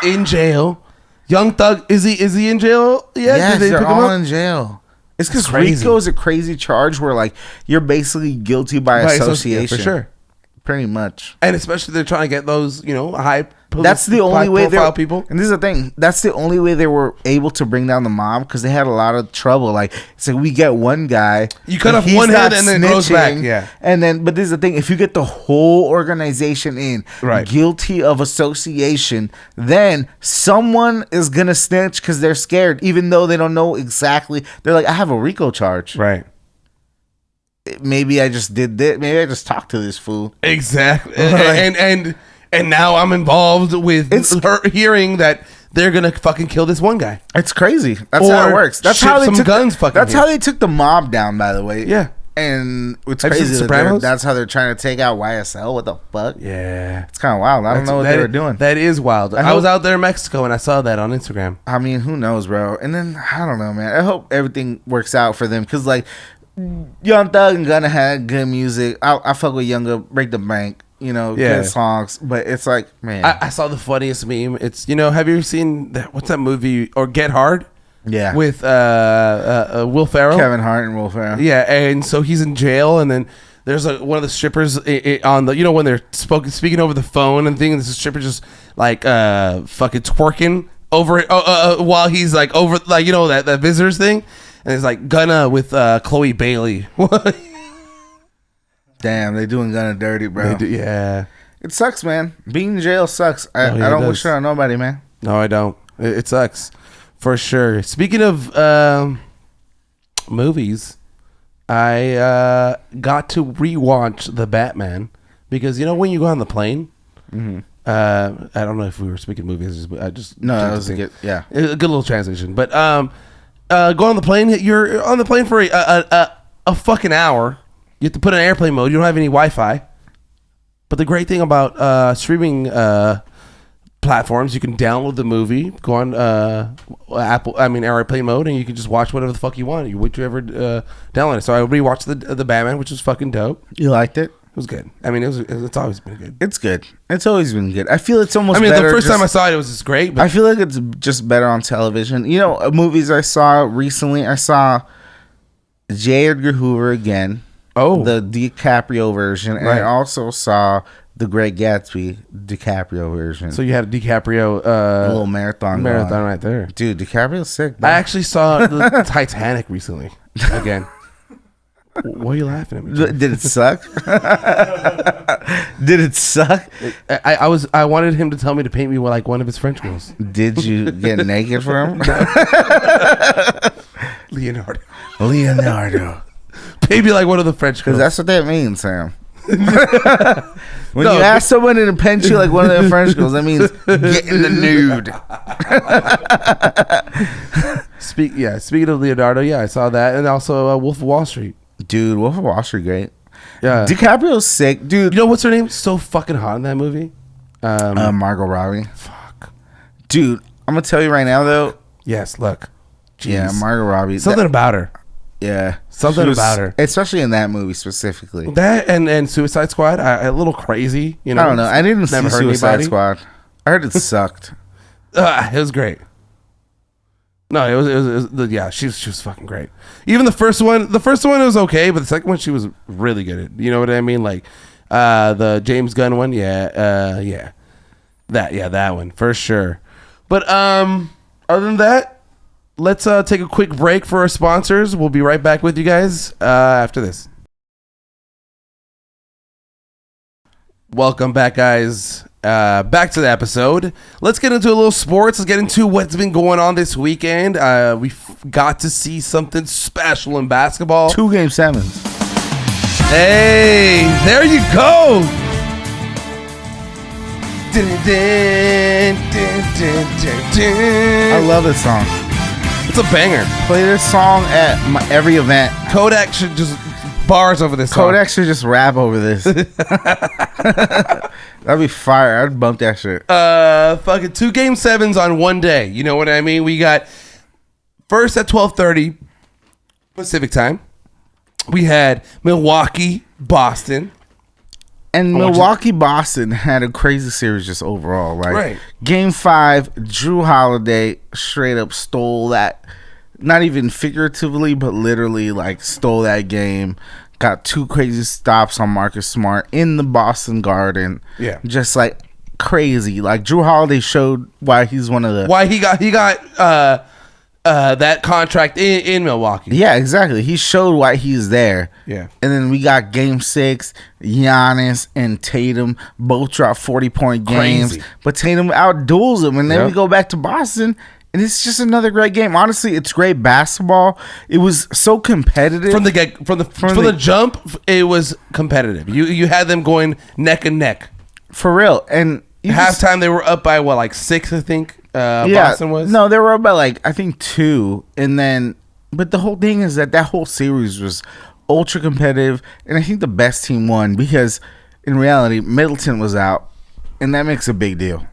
in jail. Young Thug, is he in jail yet? Yes, they're all in jail. It's because RICO is a crazy charge where like you're basically guilty by association. For sure. Pretty much. And especially they're trying to get those, that's the only way profile people. And this is the thing. That's the only way they were able to bring down the mob because they had a lot of trouble. Like, it's like we get one guy. You cut off one head and then it goes back. Yeah. And then, but this is the thing. If you get the whole organization in guilty of association, then someone is going to snitch because they're scared, even though they don't know exactly. They're like, I have a RICO charge. Right. Maybe I just did this. Maybe I just talked to this fool. Exactly. And and now I'm involved with her hearing that they're gonna fucking kill this one guy. It's crazy. That's how it works. That's how they took guns. Fucking. That's how they took the mob down. By the way. Yeah. And it's crazy that's how they're trying to take out YSL. What the fuck? Yeah. It's kind of wild. I don't know what they were doing. That is wild. I was out there in Mexico and I saw that on Instagram. I mean, who knows, bro? And then, I don't know, man. I hope everything works out for them. Because, like, Young Thug and Gunna had good music. I fuck with Younger, Break the Bank. You know, good songs. But it's like, man. I saw the funniest meme. It's, have you ever seen, what's that movie? Or Get Hard? Yeah, with Will Ferrell, Kevin Hart, and Will Ferrell. Yeah, and so he's in jail, and then there's one of the strippers on the when they're speaking over the phone and thing. And this stripper just like fucking twerking over it while he's like over like that visitors thing, and it's like Gunna with Chloe Bailey. Damn, they doing Gunna dirty, bro. Yeah, it sucks, man. Being in jail sucks. I don't wish it on nobody, man. No, I don't. It sucks. For sure. Speaking of movies, I got to rewatch The Batman because when you go on the plane, I don't know if we were speaking movies. I just that was a good little transition. But go on the plane. You're on the plane for a fucking hour. You have to put in airplane mode. You don't have any Wi-Fi. But the great thing about streaming platforms, you can download the movie, go on airplane mode, and you can just watch whatever the fuck you want. Whichever download it. So I rewatched the Batman, which was fucking dope. You liked it? It was good. I mean, it's always been good. It's good. It's always been good. I feel it's almost. The first time I saw it, it was just great. But I feel like it's just better on television. Movies I saw recently. I saw J. Edgar Hoover again. Oh, the DiCaprio version, and I also saw The Great Gatsby DiCaprio version. So you had a DiCaprio a little marathon right there. Dude, DiCaprio's sick, bro. I actually saw the Titanic recently again. Why are you laughing at me? Did it suck? Did it suck? I wanted him to tell me to paint me like one of his French girls. Did you get naked for him? Leonardo. Paint me like one of the French girls. Because that's what that means, Sam. When you ask someone to paint you like one of their French girls, that means get in the nude. Speaking of Leonardo, I saw that, and also Wolf of Wall Street. Dude, Wolf of Wall Street, great. Yeah, DiCaprio's sick, dude. You know what's her name? So fucking hot in that movie. Margot Robbie. Fuck, dude. I'm gonna tell you right now, though. Yes, look. Jeez. Yeah, Margot Robbie. Something about her. Yeah, something about her, especially in that movie specifically. That and Suicide Squad, a little crazy. I don't know. I didn't see Suicide Squad. I heard it sucked. It was great. No, it was she was fucking great. Even the first one was okay, but the second one she was really good at. You know what I mean? Like the James Gunn one, that one for sure. But other than that, let's take a quick break for our sponsors. We'll be right back with you guys after this. Welcome back, guys. Back to the episode. Let's get into a little sports. Let's get into what's been going on this weekend. We got to see something special in basketball. 2 Game 7s. Hey, there you go. I love this song. It's a banger. Play this song at every event. Kodak should just bars over this song. Kodak should just rap over this. That'd be fire. I'd bump that shit. Fucking 2 Game 7s on one day. You know what I mean? We got first at 12:30 Pacific time. We had Milwaukee, Boston. And Milwaukee-Boston had a crazy series just overall. Right. Game 5, Drew Holiday straight up stole that. Not even figuratively, but literally stole that game. Got 2 crazy stops on Marcus Smart in the Boston Garden. Yeah. Just crazy. Drew Holiday showed why he's one of the... Why he got that contract in Milwaukee. Yeah, exactly. He showed why he's there. Yeah. And then we got Game 6, Giannis and Tatum both dropped 40-point games. Crazy. But Tatum outduels him. And then we go back to Boston, and it's just another great game. Honestly, it's great basketball. It was so competitive. From the jump, it was competitive. You had them going neck and neck. For real. And halftime, they were up by what, like 6, I think. Boston was. No, they were up by like I think 2, and then. But the whole thing is that whole series was ultra competitive, and I think the best team won because in reality, Middleton was out, and that makes a big deal.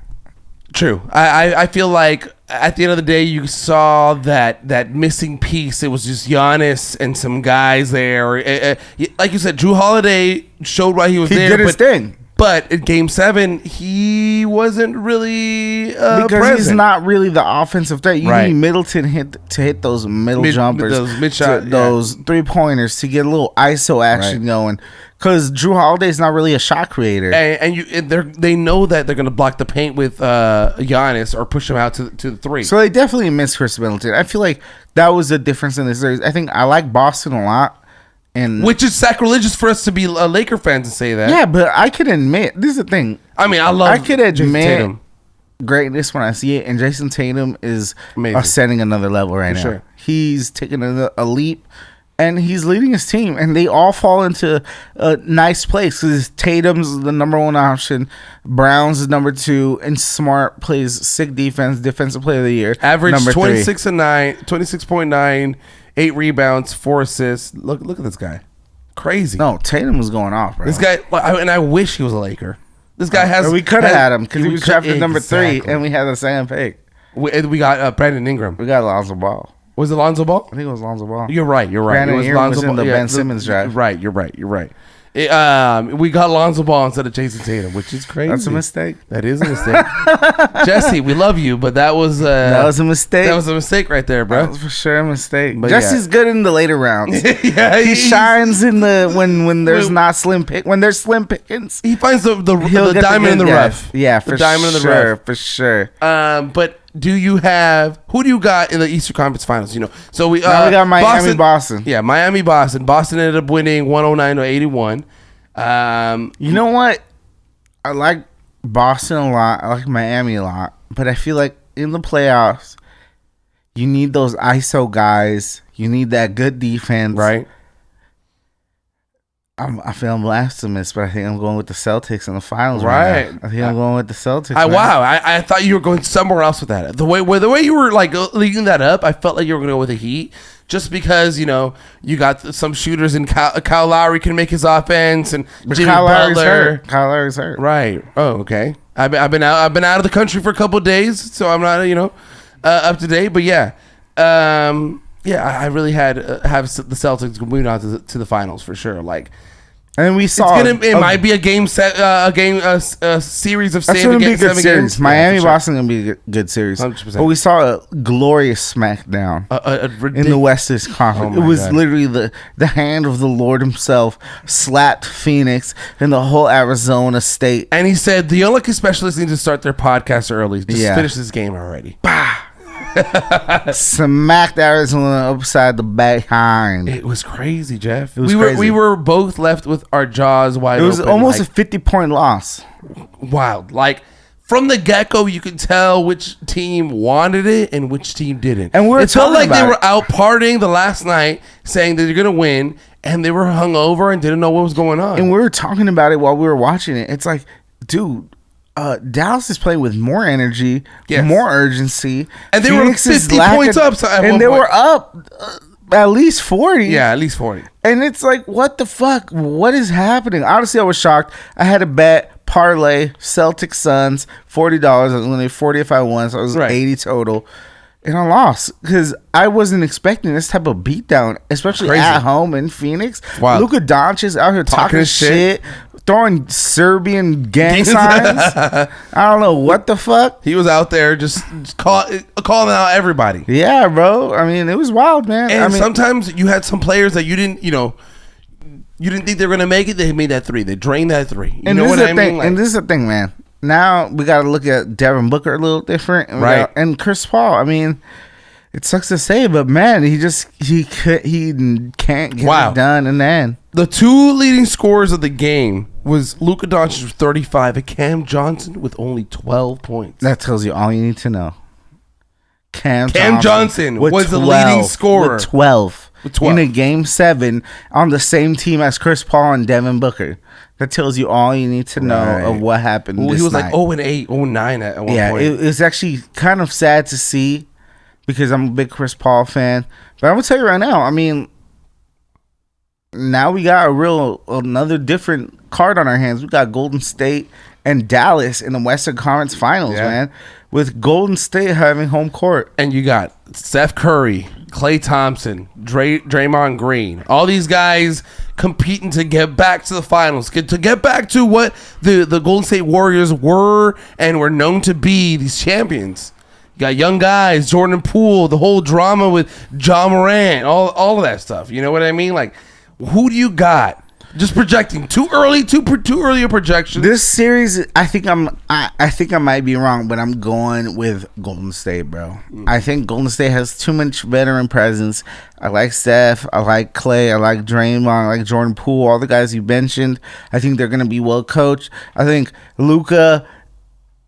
True. I feel like at the end of the day, you saw that missing piece. It was just Giannis and some guys there. Like you said, Drew Holiday showed why he was there. He did his thing. But in Game 7, he wasn't really because present. He's not really the offensive threat. You need Middleton to hit those middle jumpers, those mid shot, those 3-pointers to get a little ISO action going. Because Drew Holiday is not really a shot creator, and they know that they're going to block the paint with Giannis or push him out to the 3. So they definitely miss Chris Middleton. I feel like that was the difference in this series. I think I like Boston a lot. Which is sacrilegious for us to be Laker fans and say that. Yeah, but I can admit, this is the thing. I mean, I could admit greatness when I see it, and Jason Tatum is ascending another level right now. Sure. He's taking a leap, and he's leading his team, and they all fall into a nice place because Tatum's the number 1 option, Brown's the number 2, and Smart plays sick defense, defensive player of the year. Average number 26.9, 8 rebounds, 4 assists. Look at this guy. Crazy. No, Tatum was going off, bro. This guy, and I wish he was a Laker. This guy has. We could have had him because he was drafted number 3, and we had the same pick. We got Brandon Ingram. We got Lonzo Ball. Was it Lonzo Ball? I think it was Lonzo Ball. You're right. Brandon Ingram was in the Ben Simmons draft. Right. You're right. We got Lonzo Ball instead of Jason Tatum, which is crazy. That's a mistake. That is a mistake. Jesse, we love you, but that was a mistake. That was a mistake right there, bro. That was for sure a mistake. But Jesse's good in the later rounds. Yeah, he shines in the when there's not when there's slim pickings. He finds the diamond in the rough. Yeah, for diamond in the rough, for sure. But who do you got in the Eastern Conference Finals? So we got Miami, Boston. Yeah, Miami, Boston. Boston ended up winning 109-81. You know what? I like Boston a lot. I like Miami a lot. But I feel like in the playoffs, you need those ISO guys. You need that good defense. Right. I feel I'm blasphemous, but I think I'm going with the Celtics in the finals. Right. I think I'm going with the Celtics. Wow. I thought you were going somewhere else with that. The way you were like leading that up, I felt like you were going to go with the Heat. Just because you got some shooters and Kyle Lowry can make his offense and Jimmy Butler. Kyle Lowry's hurt. Right. Oh, okay. I've been out of the country for a couple of days, so I'm not up to date. But yeah, I really have the Celtics moving on to the finals for sure. Like. And we saw it might be a series of that's going to be a good series. Games. Miami Boston going to be a good series. 100%. But we saw a glorious smackdown in the Western Conference. It was literally the hand of the Lord himself slapped Phoenix and the whole Arizona state. And he said the unlucky specialists need to start their podcast early. Just finish this game already. Bah! Smacked Arizona upside the behind. It was crazy, Jeff. Crazy. We were both left with our jaws wide open. It was almost a 50-point loss. Wild. Like, from the get-go, you could tell which team wanted it and which team didn't. And it felt like they were out partying the last night saying that they're going to win, and they were hungover and didn't know what was going on. And we were talking about it while we were watching it. It's like, dude, Dallas is playing with more energy, more urgency, and they Phoenix were 50 points up. And they were up at least 40. Yeah, at least 40. And it's like, what the fuck? What is happening? Honestly, I was shocked. I had a bet parlay Celtics Suns $40. I was only 40 if I won, so it was 80 total. And I lost because I wasn't expecting this type of beatdown, especially at home in Phoenix. Wow. Luka Doncic out here talking shit. Throwing Serbian gang signs. I don't know what the fuck. He was out there just calling out everybody. Yeah, bro. I mean, it was wild, man. And sometimes you had some players that you didn't think they were gonna make it. They made that 3. They drained that 3. You know what I mean? And this is the thing, man. Now we got to look at Devin Booker a little different, and Chris Paul. I mean, it sucks to say, but man, he can't get it done in the end. The 2 leading scorers of the game was Luka Doncic with 35 and Cam Johnson with only 12 points. That tells you all you need to know. Cam Johnson was the leading scorer. With 12. in a game 7 on the same team as Chris Paul and Devin Booker. That tells you all you need to know of what happened. Well, this he was night. like 0-8, 0-9 at one point. Yeah, it's actually kind of sad to see because I'm a big Chris Paul fan. But I'm gonna tell you right now, I mean, now we got another different card on our hands. We got Golden State and Dallas in the Western Conference Finals, man. With Golden State having home court. And you got Steph Curry, Klay Thompson, Draymond Green. All these guys competing to get back to the finals, to get back to what the Golden State Warriors were and were known to be, these champions. You got young guys, Jordan Poole, the whole drama with Ja Morant, all of that stuff. You know what I mean? Like, who do you got? Just projecting too early a projection. This series, I think I might be wrong, but I'm going with Golden State, bro. I think Golden State has too much veteran presence. I like Steph, I like Klay, I like Draymond, I like Jordan Poole, all the guys you mentioned. I think they're gonna be well coached. I think Luka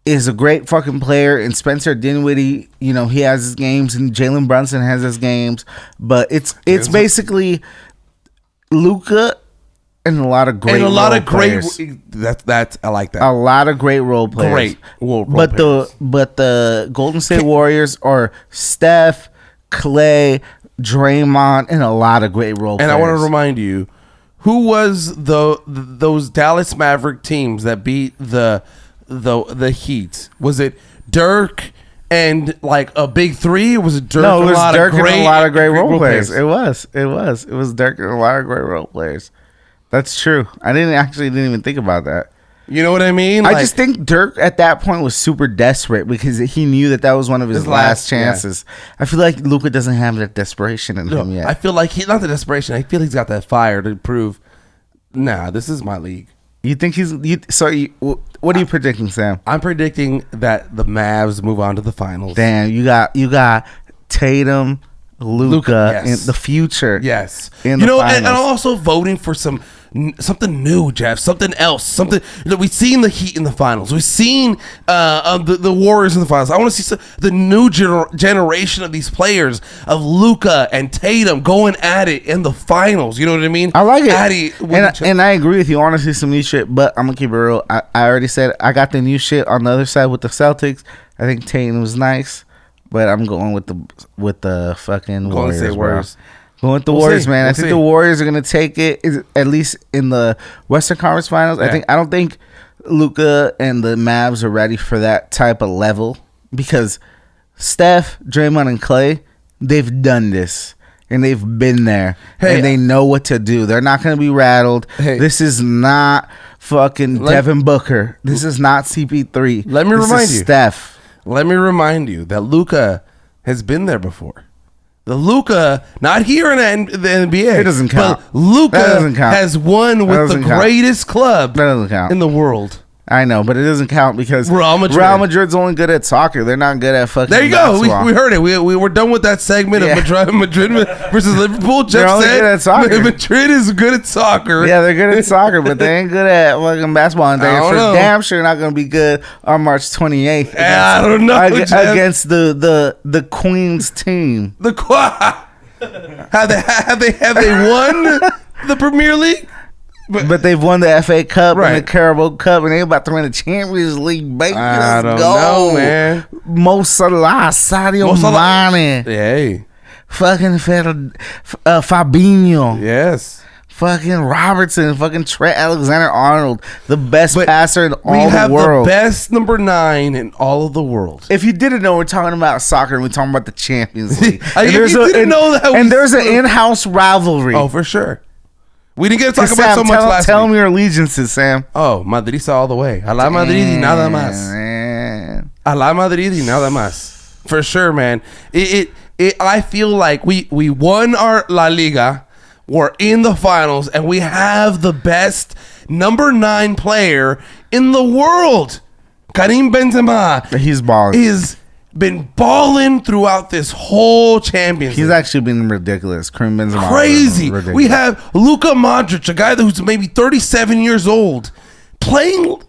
is a great fucking player, and Spencer Dinwiddie, you know, he has his games, and Jalen Brunson has his games, but it's basically Luka. And a lot of great players. That's I like that. A lot of great role players. But the Golden State Warriors are Steph, Klay, Draymond, and a lot of great role players. And I want to remind you, who was those Dallas Maverick teams that beat the Heat? Was it Dirk and like a big three? Or was it Dirk? No, it was Dirk and a lot of great role players. It was Dirk and a lot of great role players. That's true. I didn't even think about that. You know what I mean? I just think Dirk at that point was super desperate because he knew that was one of his last chances. Yeah. I feel like Luka doesn't have that desperation in him yet. I feel like not the desperation. I feel he's got that fire to prove. Nah, this is my league. You think what are you predicting, Sam? I'm predicting that the Mavs move on to the finals. Damn, you got Tatum, Luka in the future. Yes. In the finals. And I'm also voting for something new, Jeff. Something else. Something we've seen the Heat in the finals. We've seen the Warriors in the finals. I want to see the new generation of these players of Luka and Tatum going at it in the finals. You know what I mean? I like it. And I agree with you. I want to see some new shit, but I'm gonna keep it real. I already said I got the new shit on the other side with the Celtics. I think Tatum was nice. But I'm going with the fucking Warriors, bro. Going with the Warriors, man. I think the Warriors are gonna take it, at least in the Western Conference Finals. Yeah. I don't think Luka and the Mavs are ready for that type of level because Steph, Draymond, and Klay, they've done this and they've been there and they know what to do. They're not gonna be rattled. This is not fucking Devin Booker. This is not CP3. Let me remind you, Steph. Let me remind you that Luka has been there before. The Luka, not here in the NBA. It doesn't count. But Luka has won with the greatest club in the world. I know, but it doesn't count because Real Madrid's only good at soccer. They're not good at fucking. There you go. We heard it. We were done with that segment of Madrid versus Liverpool. Jeff said good at soccer. Madrid is good at soccer. Yeah, they're good at soccer, but they ain't good at fucking basketball. And they're for damn sure not going to be good on March 28th. I don't know. Against the Queens team. Have they won the Premier League? But they've won the FA Cup and the Carabao Cup, and they're about to win the Champions League, baby. I don't know, man. Mo Salah, Sadio Mane. Hey. Fucking Fabinho. Yes. Fucking Robertson. Fucking Trent Alexander-Arnold. The best passer in all the world. We have the best number 9 in all of the world. If you didn't know, we're talking about soccer and we're talking about the Champions League. There's an in-house rivalry. Oh, for sure. We didn't get to talk about so much last week. Tell them your allegiances, Sam. Oh, Madridista all the way. A la Madrid y nada más. A la Madrid y nada más. For sure, man. I feel like we won our La Liga. We're in the finals, and we have the best number 9 player in the world. Karim Benzema. He's balling. He's been balling throughout this whole Champions League. He's actually been ridiculous. Karim Benzema. Crazy. We have Luka Modric, a guy who's maybe 37 years old, playing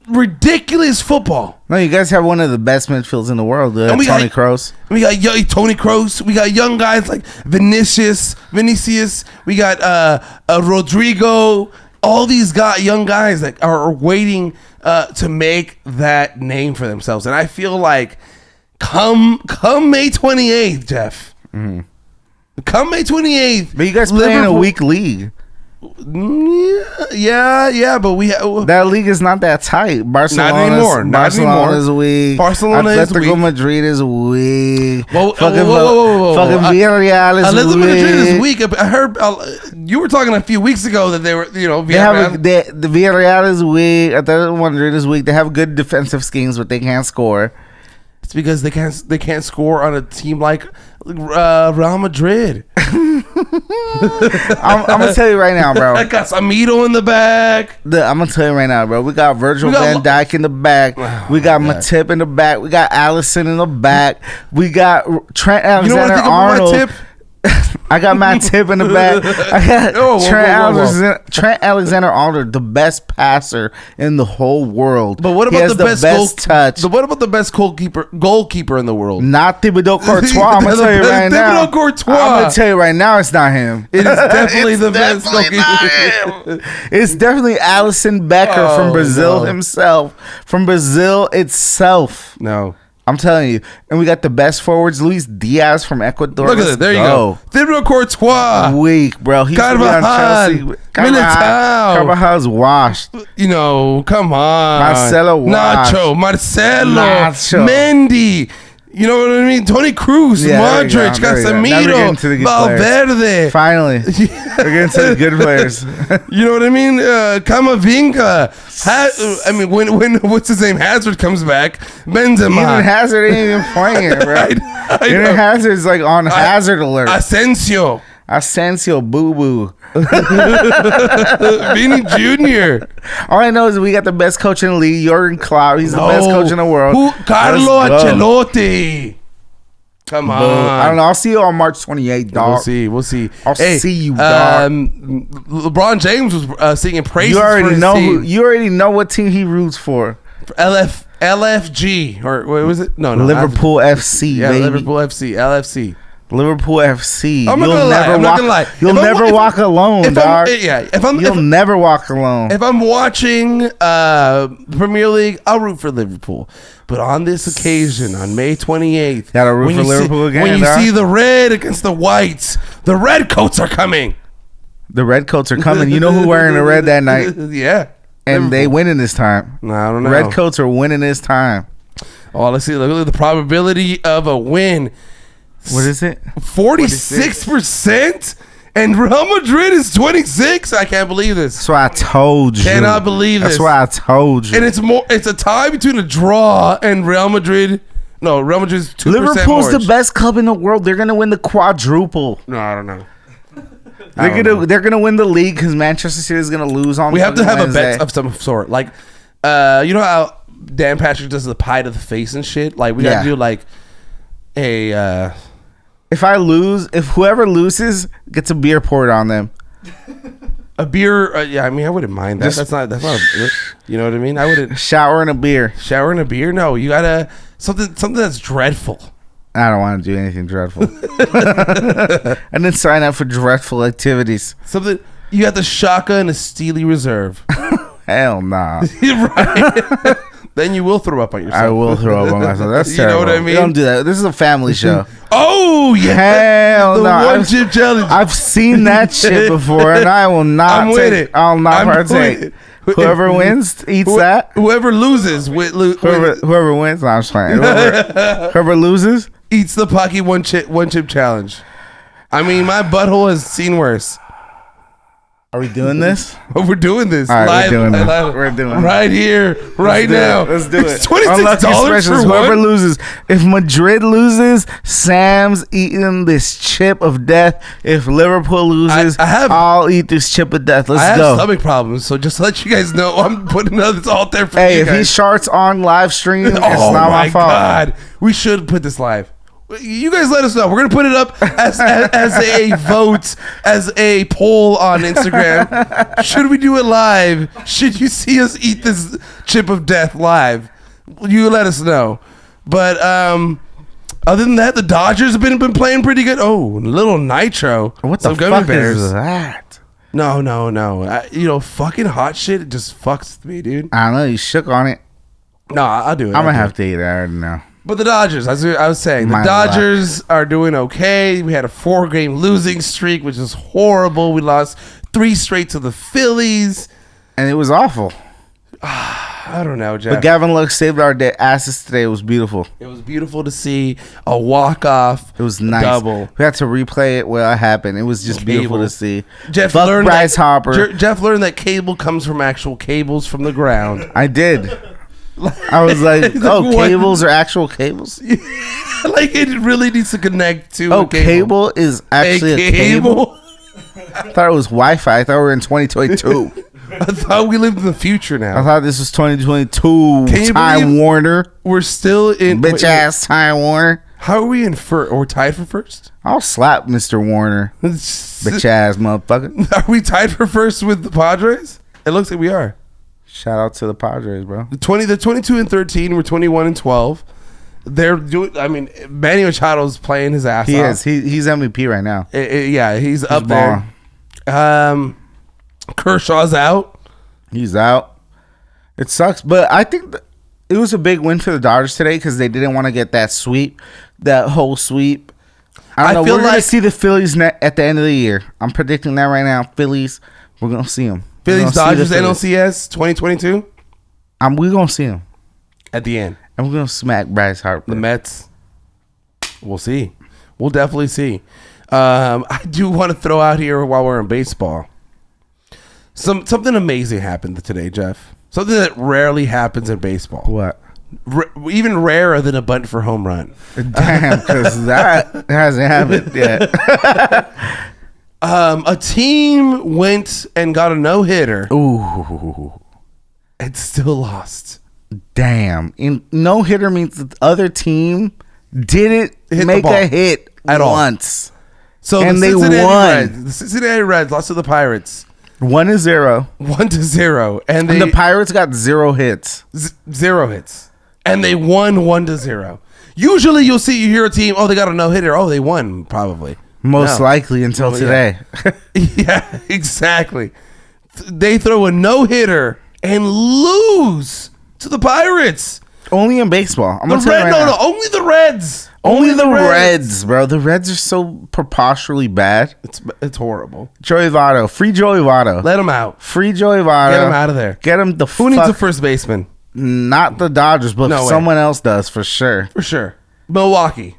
ridiculous football. No, you guys have one of the best midfields in the world. And we Tony got- Kroos. We got Tony Kroos. We got young guys like Vinicius. We got Rodrigo. All these young guys that are waiting to make that name for themselves. And I feel like come May 28th, Jeff. Mm-hmm. Come May 28th. But you guys play in a weak league. Yeah, but we that league is not that tight. Barcelona is weak. Barcelona is weak. Atletico Madrid is weak. Whoa. Fucking Villarreal is Atletico weak. Madrid is weak. I heard you were talking a few weeks ago that they were, the Villarreal is weak. Atletico Madrid is weak. They have good defensive schemes, but they can't score. It's because they can't score on a team like Real Madrid. I'm gonna tell you right now, bro. I got Samito in the back. I'm gonna tell you right now, bro. We got Virgil van Dijk in the back. We got Matip in the back. We got Allison in the back. We got Trent Alexander-Arnold. I got Matip in the back. I got Trent Alexander-Arnold, the best passer in the whole world. But what about the best touch? What about the best goalkeeper in the world? Not Thibodeau Courtois. I'm gonna tell you right now. Thibodeau Courtois. I'm gonna tell you right now, it's not him. It is definitely the best goalkeeper. It's definitely Alisson Becker from Brazil himself. From Brazil itself. No. I'm telling you. And we got the best forwards, Luis Diaz from Ecuador. Look at it. There you go. Thibodeau Courtois. Weak, bro. He's Carvajal. Carvajal's washed. You know, come on. Marcelo washed. Marcelo. Mendy. You know what I mean? Tony Cruz, Modric, Casemiro, Valverde. Finally. We're getting to the good players. You know what I mean? Camavinga. When what's his name? Hazard comes back. Benzema. Eden Hazard ain't even playing, bro. Eden Hazard's like on hazard alert. Asensio, boo boo. Vini Jr. All I know is we got the best coach in the league, Jurgen Klopp. He's the best coach in the world. Carlo Ancelotti. Come on. I don't know. I'll see you on March 28th, dog. We'll see. I'll see you, dog. LeBron James was singing praises. You already know what team he roots for. LFG or what was it? No, Liverpool FC. Yeah, baby. Liverpool FC. LFC. Liverpool FC. I'm not gonna lie. You'll never walk alone, dog. You'll never walk alone. If I'm watching Premier League, I'll root for Liverpool. But on this occasion, on May 28th, gotta root for Liverpool again. When you see the red against the whites, the red coats are coming. The red coats are coming. You know who wearing the red that night? Yeah. And Liverpool. They winning this time. No, I don't know. Red coats are winning this time. Oh, let's see. Look at the probability of a win. What is it? 46%? And Real Madrid is 26? I can't believe this. That's why I told you. Cannot believe this. That's why I told you. And it's a tie between a draw and Real Madrid. No, Real Madrid's 2% Liverpool's more. the best club in the world. They're going to win the quadruple. No, I don't know. They're gonna win the league because Manchester City is gonna lose on. We have to have Wednesday. a bet of some sort. Like, you know how Dan Patrick does the pie to the face and shit? Like, we gotta do like a... If whoever loses gets a beer poured on them. A beer, yeah. I mean, I wouldn't mind that. That's not. You know what I mean? I wouldn't shower in a beer. Shower in a beer? No, you gotta something that's dreadful. I don't want to do anything dreadful. I didn't sign up for dreadful activities. Something you got the Shaka and a Steely Reserve. Hell nah. Right. Then you will throw up on yourself. I will throw up on myself. That's terrible. You know what I mean? We don't do that. This is a family show. Oh yeah. Hell no. The one chip challenge. I've seen that shit before, and I will not. I'm with it. I'll not partake. Whoever wins eats that. Whoever loses, whoever wins. No, I'm just playing. Whoever loses eats the Pocky one chip challenge. I mean, my butthole has seen worse. Are we doing this? We're doing this. All right, live, we're doing live, this. We're doing right here, right now. Let's do it. It's $26 for whoever one. loses. If Madrid loses, Sam's eating this chip of death. If Liverpool loses, I'll eat this chip of death. Let's go. I have stomach problems, so just to let you guys know, I'm putting this out there for you guys. Hey, if he sharts on live stream, it's not my fault. God, we should put this live. You guys let us know. We're gonna put it up as a vote, as a poll on Instagram. Should we do it live? Should you see us eat this chip of death live? You let us know. But other than that, the Dodgers have been playing pretty good. Oh, little nitro. What the fuck is that? No. Fucking hot shit. It just fucks with me, dude. I don't know. You shook on it. No, I'll do it. I'm gonna have to eat it. I already know. But the Dodgers, as I was saying, the Dodgers are doing okay. We had a 4-game losing streak, which is horrible. We lost 3 straight to the Phillies. And it was awful. I don't know, Jeff. But Gavin Lux saved our asses today. It was beautiful. It was beautiful to see a walk-off. It was nice. Double. We had to replay it while it happened. It was just beautiful to see. Jeff Fuck learned Bryce Harper. Jeff learned that cable comes from actual cables from the ground. I did. I was like, what? Cables are actual cables? Like, it really needs to connect to a cable is actually a cable? I thought it was Wi-Fi. I thought we were in 2022. I thought we lived in the future now. I thought this was 2022. Time Warner. We're still in... Bitch-ass Time Warner. How are we in first? Or tied for first? I'll slap Mr. Warner. Bitch-ass motherfucker. Are we tied for first with the Padres? It looks like we are. Shout out to the Padres, bro. The 22-13. We're 21-12. They're doing. I mean, Manny Machado's playing his ass off. He's MVP right now. Yeah, he's up there. Kershaw's out. He's out. It sucks, but I think it was a big win for the Dodgers today because they didn't want to get that sweep, that whole sweep. I don't know. We're gonna see the Phillies at the end of the year. I'm predicting that right now. Phillies, we're gonna see them. Phillies, Dodgers, NLCS 2022. We're gonna see them at the end, and we're gonna smack Bryce Harper. The Mets. We'll see. We'll definitely see. I do want to throw out here while we're in baseball. Something amazing happened today, Jeff. Something that rarely happens in baseball. What? Even rarer than a bunt for home run. Damn, because that hasn't happened yet. A team went and got a no-hitter. Ooh. And still lost. Damn. No-hitter means the other team didn't make a hit at once. So and they won. The Cincinnati Reds lost to the Pirates. 1-0. 1-0. And the Pirates got 0 hits. 0 hits. And they won 1-0. Usually you hear a team, they got a no-hitter. Oh, they won, probably. Most likely until today. Yeah, exactly. They throw a no-hitter and lose to the Pirates. Only in baseball. I'm gonna tell you right now. Only the Reds. Only the Reds, bro. The Reds are so preposterously bad. It's horrible. Joey Votto. Free Joey Votto. Let him out. Free Joey Votto. Get him out of there. Get him the Who needs a first baseman? Not the Dodgers, but someone else does for sure. For sure. Milwaukee.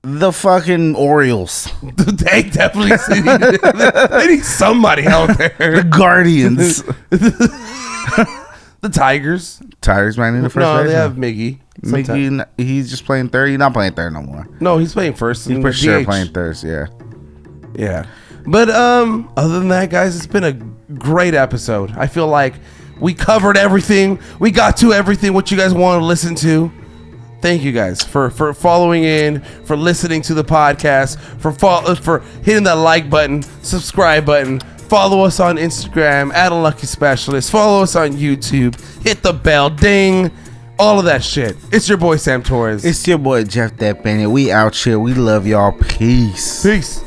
The fucking Orioles. They definitely they need somebody out there. The Guardians. The Tigers. Tigers might need a first baseman. No, they have Miggy. Miggy, he's just playing third. He's not playing third no more. No, he's playing first. He's for sure playing third, yeah. Yeah. But other than that, guys, it's been a great episode. I feel like we covered everything. We got to everything what you guys want to listen to. Thank you guys for following in, for listening to the podcast, for hitting that like button, subscribe button. Follow us on Instagram at Unlucky Specialist. Follow us on YouTube. Hit the bell, ding, all of that shit. It's your boy Sam Torres. It's your boy Jeff That Bennett. We out here. We love y'all. Peace. Peace.